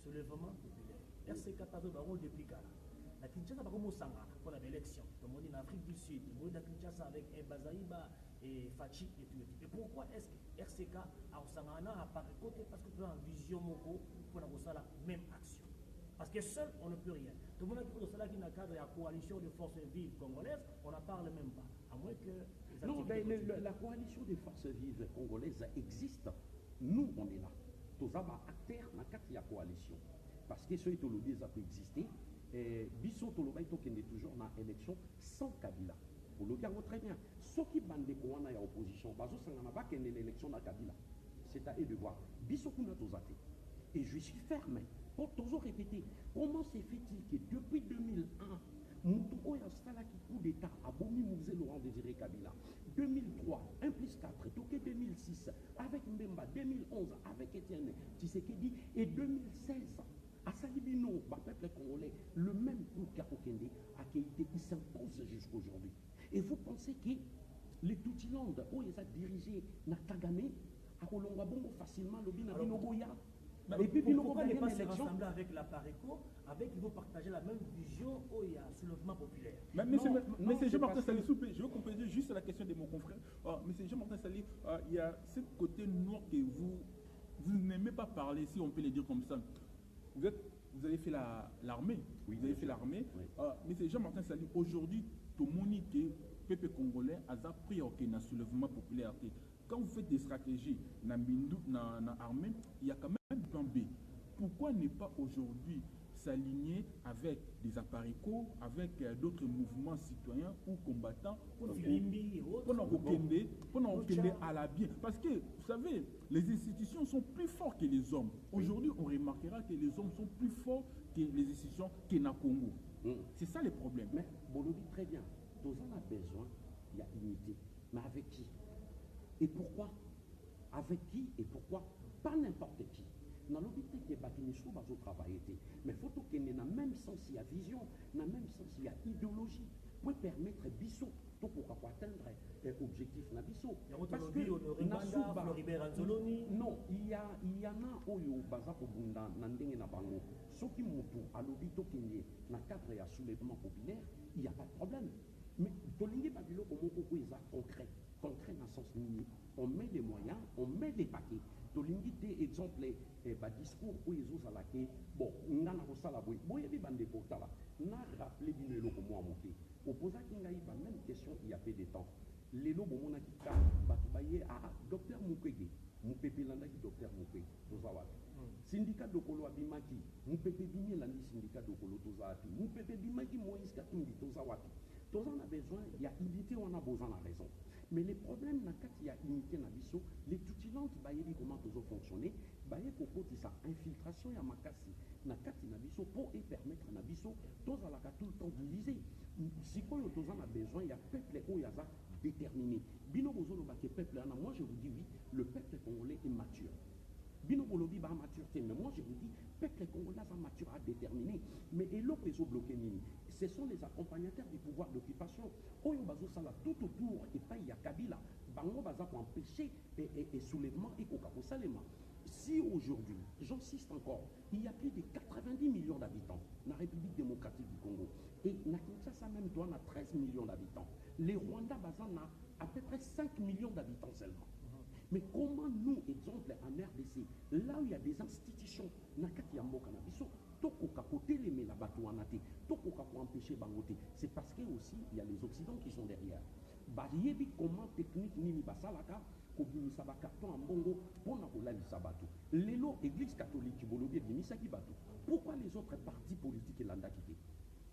soulèvement populaire. RCK pas de barreau depuis Ghana. La Kinshasa va comme Sanga pour l'élection. Tout le monde en Afrique du Sud, le monde de Kinshasa avec Bazaïba et Fachi et tout. Et pourquoi est-ce que RCK a Osangana à part côté parce que tu as une vision moko pour avoir la même action? Parce que seul, on ne peut rien. Tout le monde a dit que cela qui n'a cadre la coalition de forces vives congolaises, on n'en parle même pas. À moins que... Non, mais la coalition des forces vives congolaises existe. Nous, on est là. Tous les acteurs dans la coalition. Parce que ceux qui ont dit ça peut exister. Bissot Toloba est toujours dans l'élection sans Kabila. Vous le dites très bien. Ceux qui bandent de l'opposition, ils ne pas qu'il y ait l'élection dans Kabila. C'est à eux de voir. Bissot Kuna Tozate. Et je suis ferme. Pour toujours répéter, comment se fait-il que depuis 2001, Moutou Oya Salaki coup d'État, Abomi Mouzé Laurent Désiré Kabila. 2003, 1 plus 4, Toké 2006, avec Mbemba, 2011, avec Etienne Tshisekedi, et 2016, à Salibino, peuple congolais, le même coup Kakokende a été, il s'impose jusqu'à aujourd'hui. Et vous pensez que les Toutilandes, où ils ont dirigé Nakagame, à Kolongabongo facilement, le Binogoya. Et puis, pourquoi ne pas se rassembler avec la Pareco, avec qui vont partager la même vision où il y a soulèvement populaire? Mais Jean-Martin Sali, je veux compléter juste la question de mon confrère. Monsieur Jean-Martin Sali, il y a ce côté noir que vous n'aimez pas parler, si on peut le dire comme ça. Vous avez fait l'armée. Oui, vous avez fait l'armée. Oui. Monsieur Jean-Martin Sali, aujourd'hui, tout le monde que le peuple congolais a pris au soulèvement populaire. Quand vous faites des stratégies dans l'armée, il y a quand même un plan B. Pourquoi ne pas aujourd'hui s'aligner avec des appareils, avec d'autres mouvements citoyens ou combattants pour à la bien? Parce que, vous savez, les institutions sont plus fortes que les hommes. Aujourd'hui, on remarquera que les hommes sont plus forts que les institutions que na Congo. C'est ça le problème. Mais, Bolobi, très bien. Tous en a besoin, il y a unité. Mais avec qui? Et pourquoi? Avec qui et pourquoi? Pas n'importe qui. Dans l'hôpital qui est bâti, il travailler. Mais il faut qu'il y ait dans le même sens, il y a vision, dans le même sens, il y a idéologie. Pour permettre Bissot, pour atteindre l'objectif de Bissot. Parce que non, il y en a au Baza Pobunda, Nandeng et Nabango. Ceux qui montent à l'hôpital qui est dans le cadre de soulèvement populaire, il n'y a pas de problème. Mais Tolingi Babilo, au moment où ils sont concret dans le sens mini, on met les moyens, on met les paquets. Tolingi des exemples, discours où ils ont salaké, bon, on a un salaboui, bon, il y a des bandes de portala, on a rappelé bien le comment monter. Opposant qu'il y a la même question il y a peu de temps. Les lobes, on a dit, Batubaye, docteur Mukwege, Mupépe Landaki, docteur Mukwege, Tozawati. Syndicat de Kolo Abimaki, Mupépe Bini Landi, syndicat de Kolo Tozawati, Mupépe Bimaki, Moïse Katumbi, Tozawati. Tous on a besoin, il y a unité, on a besoin de la raison. Mais les problèmes, quand il y a unité dans l'issue, les tutilants qui baillent comment toujours fonctionner, baillent pour côté sa infiltration, il y a makasi, na kati na biso pour permettre na biso, tous à la tout le temps diviser. Si quoi tous on a besoin, il y a peuple où il y a déterminé. Bino bozolo ba peuple, moi je vous dis oui, le peuple congolais est mature. Bino bolobi ba maturité, mais moi je vous dis, peuple congolais est mature à déterminer. Mais et l'autre ils ont bloqué mini. Ce sont les accompagnateurs du pouvoir d'occupation. Oyo bazo sala tout autour et pas il y a Kabila. Bango baza pour empêcher et soulèvement et Kokako Salema. Si aujourd'hui, j'insiste encore, il y a plus de 90 millions d'habitants dans la République démocratique du Congo et na Kinshasa même doit à 13 millions d'habitants. Les Rwanda bazan a à peu près 5 millions d'habitants seulement. Mais comment nous, exemple en RDC, là où il y a des institutions, c'est parce que aussi il y a les Occidentaux qui sont derrière. Comment technique ni basalaka carton en bongo pour la sabatu. L'élo église catholique pourquoi les autres partis politiques l'ont quitté?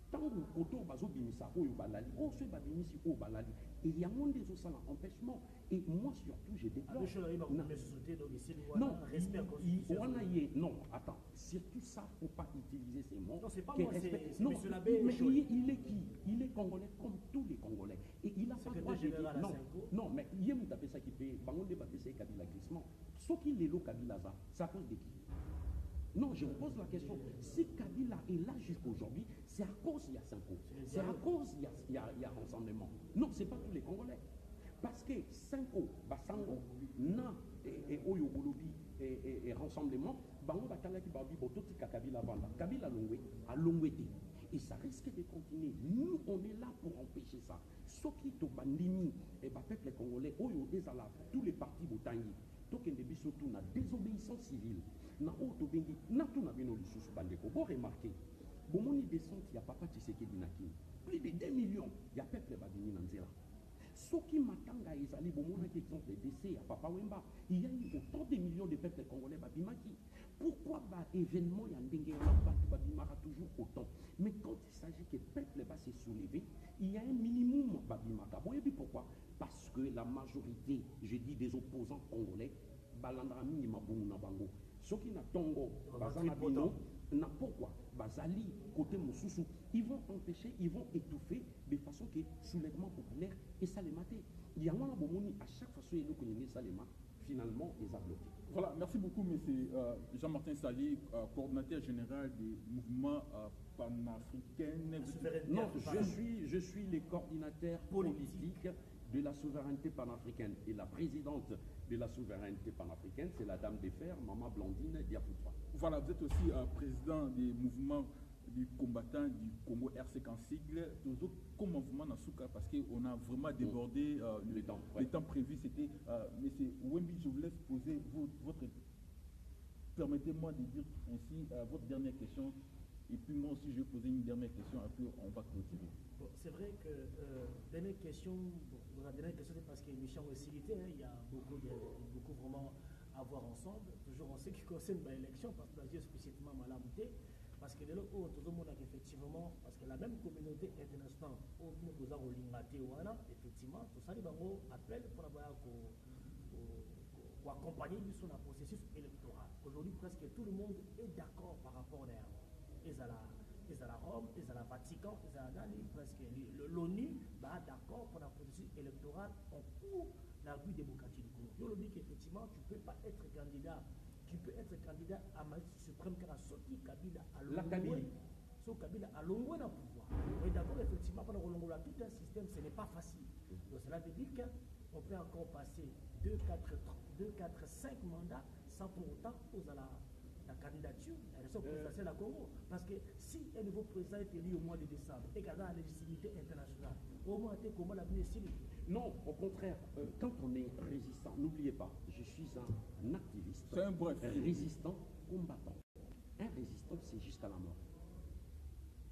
Tant que auto bazo bimisa oyo balali o se babimisi o balali et il y a monde des autres empêchement et moi surtout j'ai déploré non attends surtout ça faut pas utiliser ces mots non c'est pas moi c'est monsieur l'abbé mais il est qui il est congolais comme tous les congolais et il a pas droit de dire non mais il y a mon tapé ça qui fait bangonde baté c'est Kabila glissement ce qui les lo Kabila ça cause de qui? Non, je vous pose la question. Si Kabila est là jusqu'aujourd'hui, c'est à cause il y a 5 ans. C'est à cause il y a rassemblement. Non, ce n'est pas tous les Congolais. Parce que 5 ans, Basango, Na et Oyo Bolobi et rassemblement, Bango Batalaki Babi Bototi Kabila Vanda. Kabila Longwe a Longwete. Et ça risque de continuer. Nous, on est là pour empêcher ça. Ce qui est au Bandini, et peuple congolais, Oyo Ezala, tous les partis Botangi, Tokendebi surtout, na désobéissance civile. Na auto bengi na tout na bino lisusu bandeko bo remarquer bomoni descente ya papa Tshisekedi na Kini plus de 2 millions ya peuple babini na nzela soki matanga ezali bomona ki exemple décès ya papa Wemba il y a eu autant de millions de peuples congolais babimaki pourquoi ba événement ya ndenge ya batu babimaka toujours autant mais quand il s'agit que peuple va se soulever il y a un minimum babimaka boyebi pourquoi parce que la majorité je dis des opposants congolais balandra minima bongo na bango soki na tongo bazana bino pourquoi Bazali, côté Moussoussou, ils vont empêcher, ils vont étouffer de façon que soulèvement populaire et ça les maté. Il y a un bomoni à chaque fois que nous ça les mat, finalement, ils ont bloqué. Voilà, merci beaucoup, M. Jean-Martin Sali, coordinateur général du mouvement panafricain. Non, je suis le coordinateur politique de la souveraineté panafricaine. Et la présidente de la souveraineté panafricaine, c'est la dame de fer, Maman Blandine Diapoutra. Voilà, vous êtes aussi président des mouvements du combattant du Congo RC en sigle. Toujours comme mouvement dans Souka, parce qu'on a vraiment débordé le temps. Ouais. Le temps prévu, c'était M. Wembi, je vous laisse poser votre. Permettez-moi de dire ainsi votre dernière question. Et puis moi aussi, je vais poser une dernière question, après on va clôturer. Bon, c'est vrai que dernière question, la dernière question c'est parce que l'émission est facilitée, hein, il y a beaucoup vraiment à voir ensemble. Toujours en ce qui concerne l'élection, parce que j'ai spécifiquement malamouté, parce que de l'autre côté, tout le monde a effectivement, parce que la même communauté internationale, au nous avons l'ingaté ou effectivement, tout ça, les bango appellent pour avoir accompagner sur le processus électoral. Aujourd'hui, presque tout le monde est d'accord par rapport à la Rome, à la Vatican, à la presque l'ONU va d'accord pour le processus électoral en cours de la République démocratique du Congo. Je le dis qu'effectivement, tu ne peux pas être candidat. Tu peux être candidat à Majesté suprême car à Soki Kabila à Longwe. Soki Kabila à Longwe dans le pouvoir. Et d'accord, effectivement, pendant que l'on a tout un système, ce n'est pas facile. Donc cela veut dire qu'on peut encore passer 2, 4, 5 mandats sans pour autant poser la candidature à l'élection présidentielle à Congo. Parce que si un nouveau président est élu au mois de décembre et qu'il a la légitimité internationale, au moins, comment l'avenir est signé? Non, au contraire, quand on est résistant, n'oubliez pas, je suis un activiste, résistant, combattant. Un résistant, c'est jusqu'à la mort.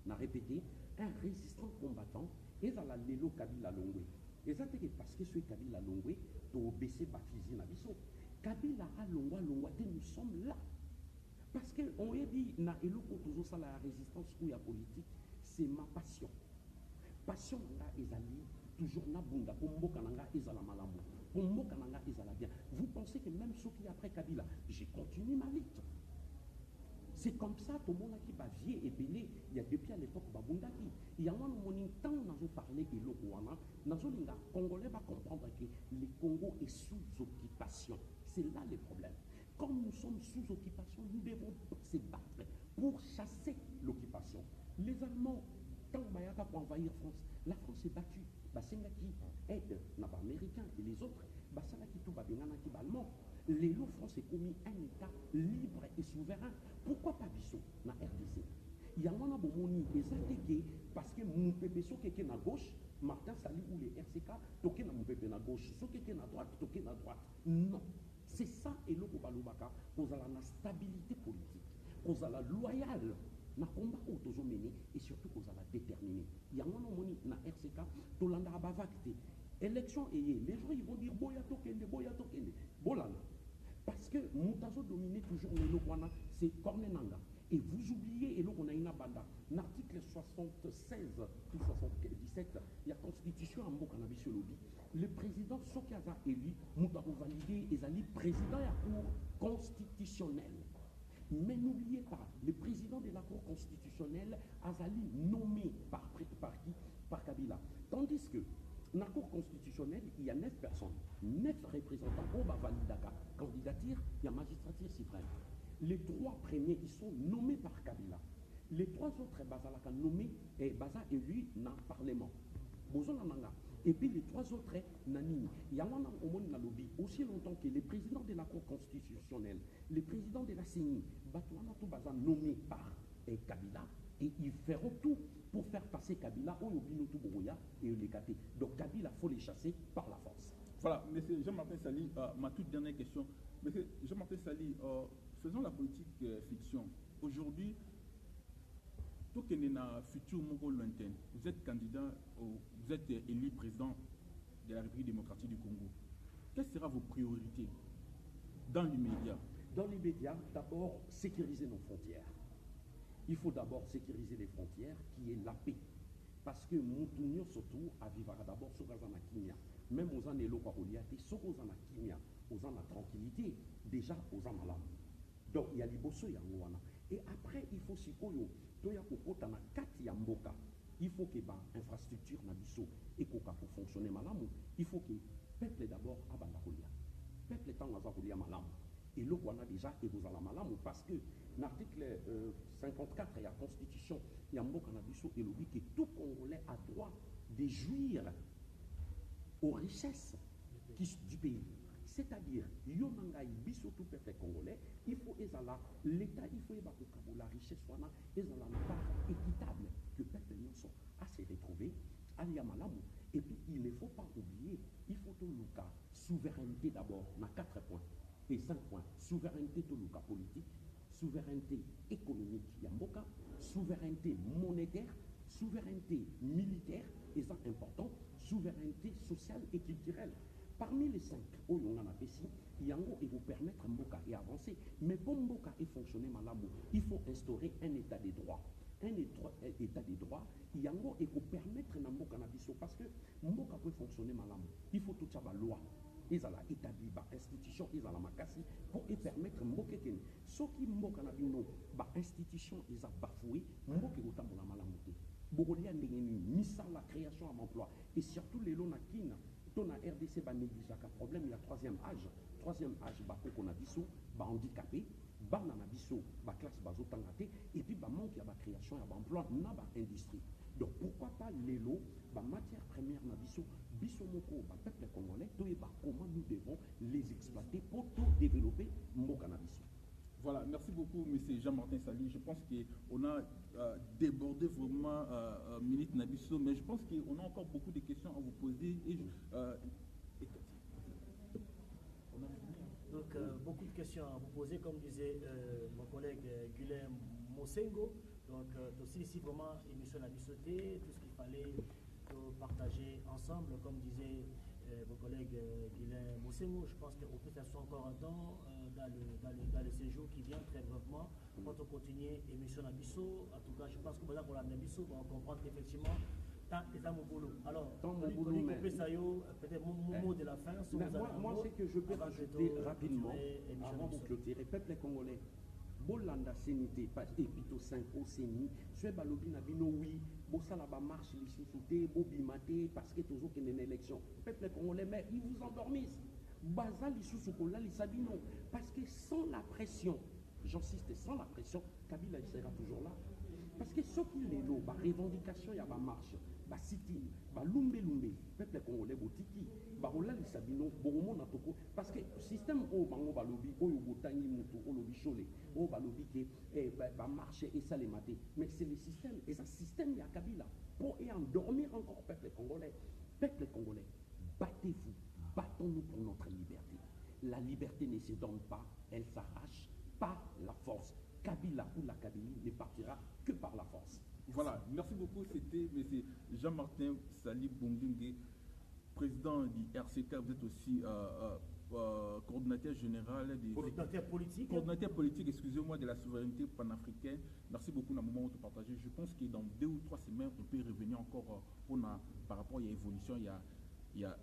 On a répété, un résistant combattant, et dans la Lélo Kabila Longwe. Et ça, c'est parce que ce Kabila Longwe, tu as baissé baptisé na biso. Kabila a Longwa, nous sommes là. Parce qu'on a dit, na eloko toujours ça la résistance ou la politique, c'est ma passion. Passion nga ezali toujours na bunda, pour mboka nanga ezala malambo, pour mboka nanga ezala bien. Vous pensez que même ceux qui après Kabila, j'ai continué ma lutte. C'est comme ça tout le monde qui va vieux et belé, il y a depuis à l'époque babundaki. Il y a un moment temps nous parlé de l'Okouana, nous Congolais va comprendre que le Congo est sous occupation. C'est là le problème. Comme nous sommes sous occupation, nous devons se battre pour chasser l'occupation. Les Allemands, quand Bayaka pour envahir France, la France est battue. Basengaki aide les Américains et les autres. Basalaki tout babengana qui allemand. Les lots France est commis un État libre et souverain. Pourquoi pas Bissot na RDC? Il y a un abomoni et parce que mon pépé so qui est à gauche, Martin Sali ou les RCK, toqué na mon pépé na gauche, so qui est à droite, toqué na droite. Non. C'est ça et l'eau balubaka, cause à la stabilité politique, cause à la loyale, na combat autour mené et surtout cause à la déterminée. Il y a un moni na RCK, Tolanda Abavakte. Élection et les gens ils vont dire boya tokende, bolala. Parce que Moutazo domine toujours le Lokwana, c'est Kornenanga. Et vous oubliez, et là on a une banda, l'article 76 ou 77, il y a constitution en mot cannabis sur lobby. Le président Sokiaza élu, Moutazo validé, et Zali président de la Cour constitutionnelle. Mais n'oubliez pas, le président de la Cour constitutionnelle, Azali nommé par qui? Par Kabila. Tandis que dans la Cour constitutionnelle, il y a 9 personnes, 9 représentants au Validaka. Candidature, il y a magistrature suprême. Les 3 premiers, ils sont nommés par Kabila. Les 3 autres, Bazalaka nommés, et Baza élu dans le Parlement. Et puis les 3 autres, Nanini. Il y a un monde dans lobby, aussi longtemps que les présidents de la Cour constitutionnelle, les présidents de la CENI, Batouana tout Baza nommés par Kabila, et ils feront tout pour faire passer Kabila au Yobinotu Bourouya et les Kate. Donc Kabila, il faut les chasser par la force. Voilà, M. Jean-Martin Sali, ma toute dernière question. M. Jean-Martin Sali, faisons la politique fiction. Aujourd'hui, tout ce qui est dans futur Mogo lointain, vous êtes candidat, vous êtes élu président de la République démocratique du Congo. Quelles seront vos priorités dans l'immédiat? Dans l'immédiat, d'abord, sécuriser nos frontières. Il faut d'abord sécuriser les frontières, qui est la paix. Parce que Moutounio surtout a vivre d'abord sur la Kimia. Même aux années locales, sur la Kimia, aux années tranquillité, déjà aux années là. Donc il y a les bossos, il y a Mouana. Et après, il faut sikoyo, toya kokota na kati ya mboka. Il faut que l'infrastructure na biso et pour fonctionner malamu, il faut que le peuple d'abord abanda kolia. Peuple tant naza kolia malamu. Et le on a déjà et vous allez malamu parce que l'article 54 de la Constitution, il y a mboka na biso et le dit que tout Congolais a droit de jouir aux richesses du pays. C'est-à-dire, Yomangaï, biso tout peuple congolais, il faut l'État, il faut que la richesse soit là, et la part équitable que le peuple a se retrouver à Yamalamu. Et puis, il ne faut pas oublier, il faut tout le cas, souveraineté d'abord, on a 4 points et 5 points. Souveraineté tout le cas politique, souveraineté économique, Yamboka, souveraineté monétaire, souveraineté militaire, et ça important, souveraineté sociale et culturelle. Parmi les 5, on a fait ici, Yango et vous permettre Mboka et avancer. Mais pour Mboka et fonctionner malamu, il faut instaurer un état des droits. Un état des droits, Yango et vous permettre Mboka Nabiso parce que Mboka peut fonctionner malamu. Il faut tout ça la loi. Ils ont établi l'institution, ils ont la makasi pour permettre Mboka Ken. Ce qui Mboka Nabino, l'institution, ils ont bafoué, Mboka est autant pour malamu. Bogolia Ndengeni, Missa la création à l'emploi et surtout les lois Nakina. Dans la RDC, il y a un problème, il y a troisième âge, qu'on a bissou, handicapé, bananabisso, classe bazotangate, et puis manque la création d'emploi dans l'industrie. Donc pourquoi pas les lots, matière première nabisso, bissomoko, peuple congolais, comment nous devons les exploiter pour tout développer mon cannabis. Voilà, merci beaucoup, M. Jean-Martin Sali. Je pense qu'on a débordé vraiment Minute Nabisso, mais je pense qu'on a encore beaucoup de questions à vous poser. Donc, beaucoup de questions à vous poser, comme disait mon collègue Guilhem Mosengo. Donc, aussi ici, vraiment, émission Nabissoté, tout ce qu'il fallait partager ensemble, comme disait vos collègues Guilhem Mosengo. Je pense qu'au plus, elles sont encore un temps dans le séjour qui vient très brièvement. Quand on continue l'émission Nabisso, en tout cas, je pense que pour la Nabisso, on va comprendre qu'effectivement, c'est mon boulot. Alors, peut-être mon mot de la fin. Moi, c'est que je peux rajouter rapidement, avant de clôturer, peuple congolais. Bolanda Sénité, Epito 5 au Séni, soit Balobi Nabino, oui, Bossala marche, les sous-soutés, Bobimate, parce que toujours qu'il y a une élection. Peuple congolais, mais ils vous endormissent. Baza Lissoussoukola, Lissabino. Parce que sans la pression, j'insiste, sans la pression, Kabila il sera toujours là. Parce que ce qui est là, revendication, il y a ma marche, Siti, Lumbe, peuple congolais, Botiki, Barola Lissabino, Boromon Natoko, parce que le système au Bango Balobi, au Yobotani Moutou, au Lobi Chole, au Balobi qui va marcher et ça les mater. Mais c'est le système, et ce système, il y a Kabila, pour y endormir encore peuple congolais. Peuple congolais, battez-vous, battons-nous pour notre liberté. La liberté ne se donne pas, elle s'arrache par la force. Kabila ou la Kabylie ne partira que par la force. Voilà, merci beaucoup. C'était M. Jean-Martin Sali Bongengue, président du RCK. Vous êtes aussi coordinateur général des... Coordinateur politique, excusez-moi, de la souveraineté panafricaine. Merci beaucoup dans le moment où tu partages. Je pense que dans 2 ou 3 semaines, on peut revenir encore par rapport à l'évolution. Il y a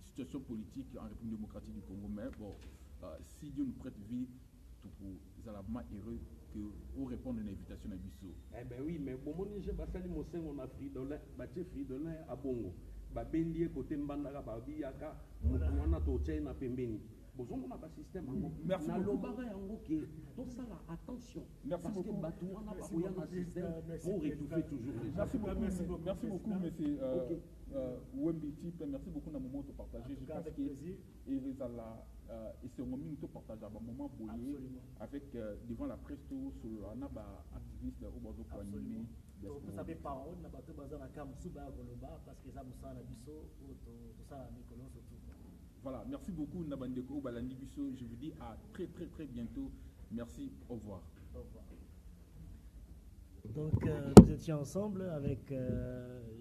situation politique en République démocratique du Congo. Mais bon, si Dieu nous prête vie, nous allons vraiment heureux que vous répondez à l'invitation à Bissou. Eh bien oui, mais bon, je vais vous on a Fridolin, Fridolin à Bongo. Babelie côté Mbandara, Babiaka, Mouana Tochena Pembeni. Bonjour, on a pas système. Merci beaucoup. Tout ça là, attention. Merci beaucoup. Parce que Batouana, il y a un système pour étouffer toujours les gens. Merci beaucoup, monsieur Wembi Type. Merci beaucoup dans le moment de partager. Je pense que c'est un moment de partager, un moment boyé avec devant la presse tout sur un activiste au Bozo pour animer. Vous savez, parole, on a battu dans la cam sous Bagoloba parce que ça me sent à Bisso ou tout ça à Nicolas surtout. Voilà, merci beaucoup Nabandeko Balandi Bisso. Je vous dis à très très très bientôt. Merci, au revoir. Au revoir. Donc nous étions ensemble avec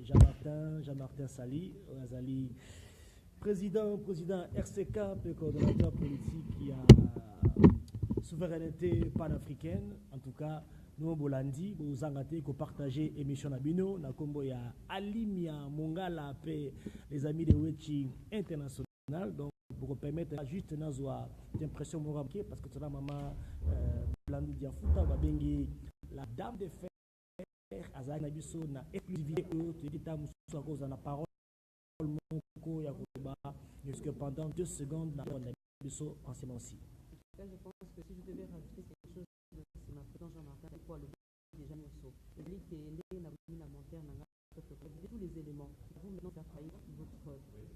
Jean-Martin Sali, président RCK, coordonnateur politique qui a souveraineté panafricaine. En tout cas, nous Bolandi, vous engagez que partager émission Nabino, na kombo ya Alimia Mongala, les amis de Wechi International. Donc pour permettre juste d'impression parce que c'est la maman Blandou Diafuta va bengi la dame de fer azali na biso na exclusivité oyo toyekita mosusu akoza na parole moko ya koloba jusque pendant 2 secondes na biso en ce moment-ci. Je pense que si je devais rajouter quelque chose, c'est ma président Jean-Martin pour le déjà Nyoso. Il dit que les montaire tous les éléments. Vous maintenant faire travailler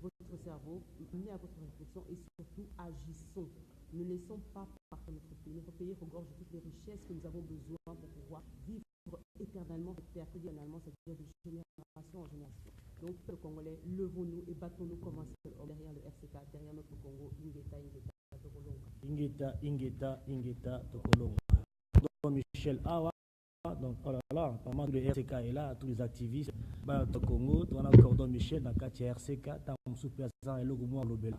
votre cerveau, menez à votre réflexion et surtout agissons. Ne laissons pas partir notre pays. Notre pays regorge de toutes les richesses que nous avons besoin pour pouvoir vivre éternellement cette terre, c'est-à-dire de génération en génération. Donc, le Congolais, levons-nous et battons-nous comme un seul homme derrière le RCK, derrière notre Congo, Ingeta, Tokolonga. Donc, Michel Awa, donc, oh là là, pas mal de RCK est là, tous les activistes, au Congo, on a Cordon Michel, dans le RCK, dans le sous-président et le gouvernement Lobela.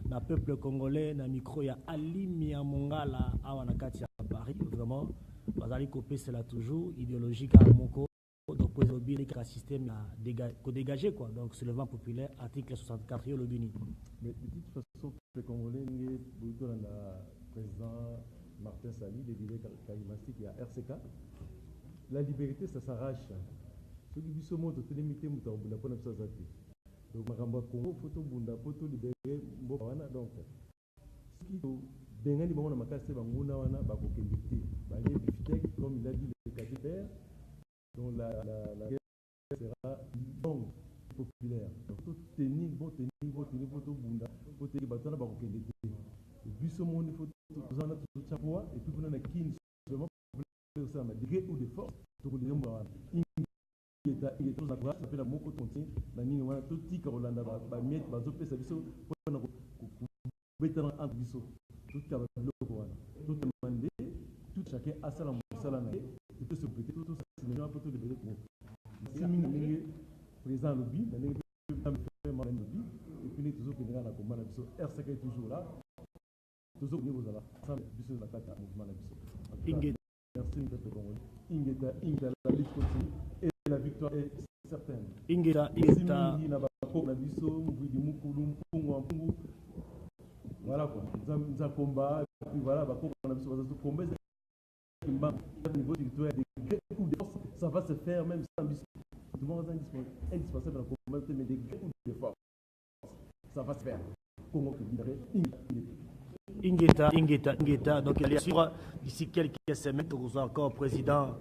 Dans le peuple congolais, dans le micro, il y a Ali Miamongala, à Paris, vraiment. Bazali Kopé, c'est là toujours, idéologique à Moko, donc pour le système dégagé, quoi. Donc, c'est le vent populaire, article 64, le Bini. Mais de toute façon, le Congolais, le président Martin Sali, le leader charismatique, il y a RCK. La liberté, ça s'arrache. Ceux qui vivent ce monde, c'est limité, donc, Maramba Congo, photo Bunda, photo libéré, Mbokawana, donc, ce qui Benga ni bango makase banguna wana bakokendite baye bifitek comme il a dit le capitaine dont la guerre sera longue populaire donc tout tenir tout bunda pour te batana bakokendite et puis ce monde il faut tout ça tout ça poids et puis on a kin seulement pour ça mais degré ou de force pour les hommes il est tout ça ça fait la moko tonti na nini wana tout tika Rolanda ba miet ba zopesa biso pour na ko betana entre biso tout demandé, tout chacun a sa salade, et tout se péter, tout ça, c'est les gens pour tout le bénéfice. Si nous présent lobby, nous avons lobby, et puis nous toujours pénérer la commande, RCK est toujours là, toujours au niveau de la ensemble, du la carte mouvement de merci, Ingeta, la lutte continue, et la victoire est certaine. Ingeta, voilà quoi, nous avons combat, et puis voilà, on a besoin de combat, au niveau territorial, des coups de force, ça va se faire même sans biscuit. Tout le monde est indispensable dans le combat, mais des coups de force, ça va se faire. Congo qui dirait Ingeta, donc il y a sûr, d'ici quelques semaines, nous avons encore le président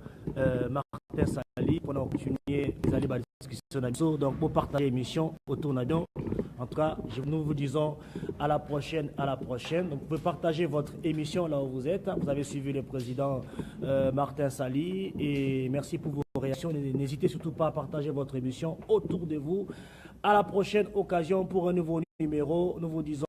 Martin Sali pour continuer les allées de discussion. Donc pour partager l'émission autour de nous. En tout cas, nous vous disons à la prochaine. Donc, vous pouvez partager votre émission là où vous êtes. Vous avez suivi le président Martin Sali et merci pour vos réactions. N'hésitez surtout pas à partager votre émission autour de vous. À la prochaine occasion pour un nouveau numéro. Nous vous disons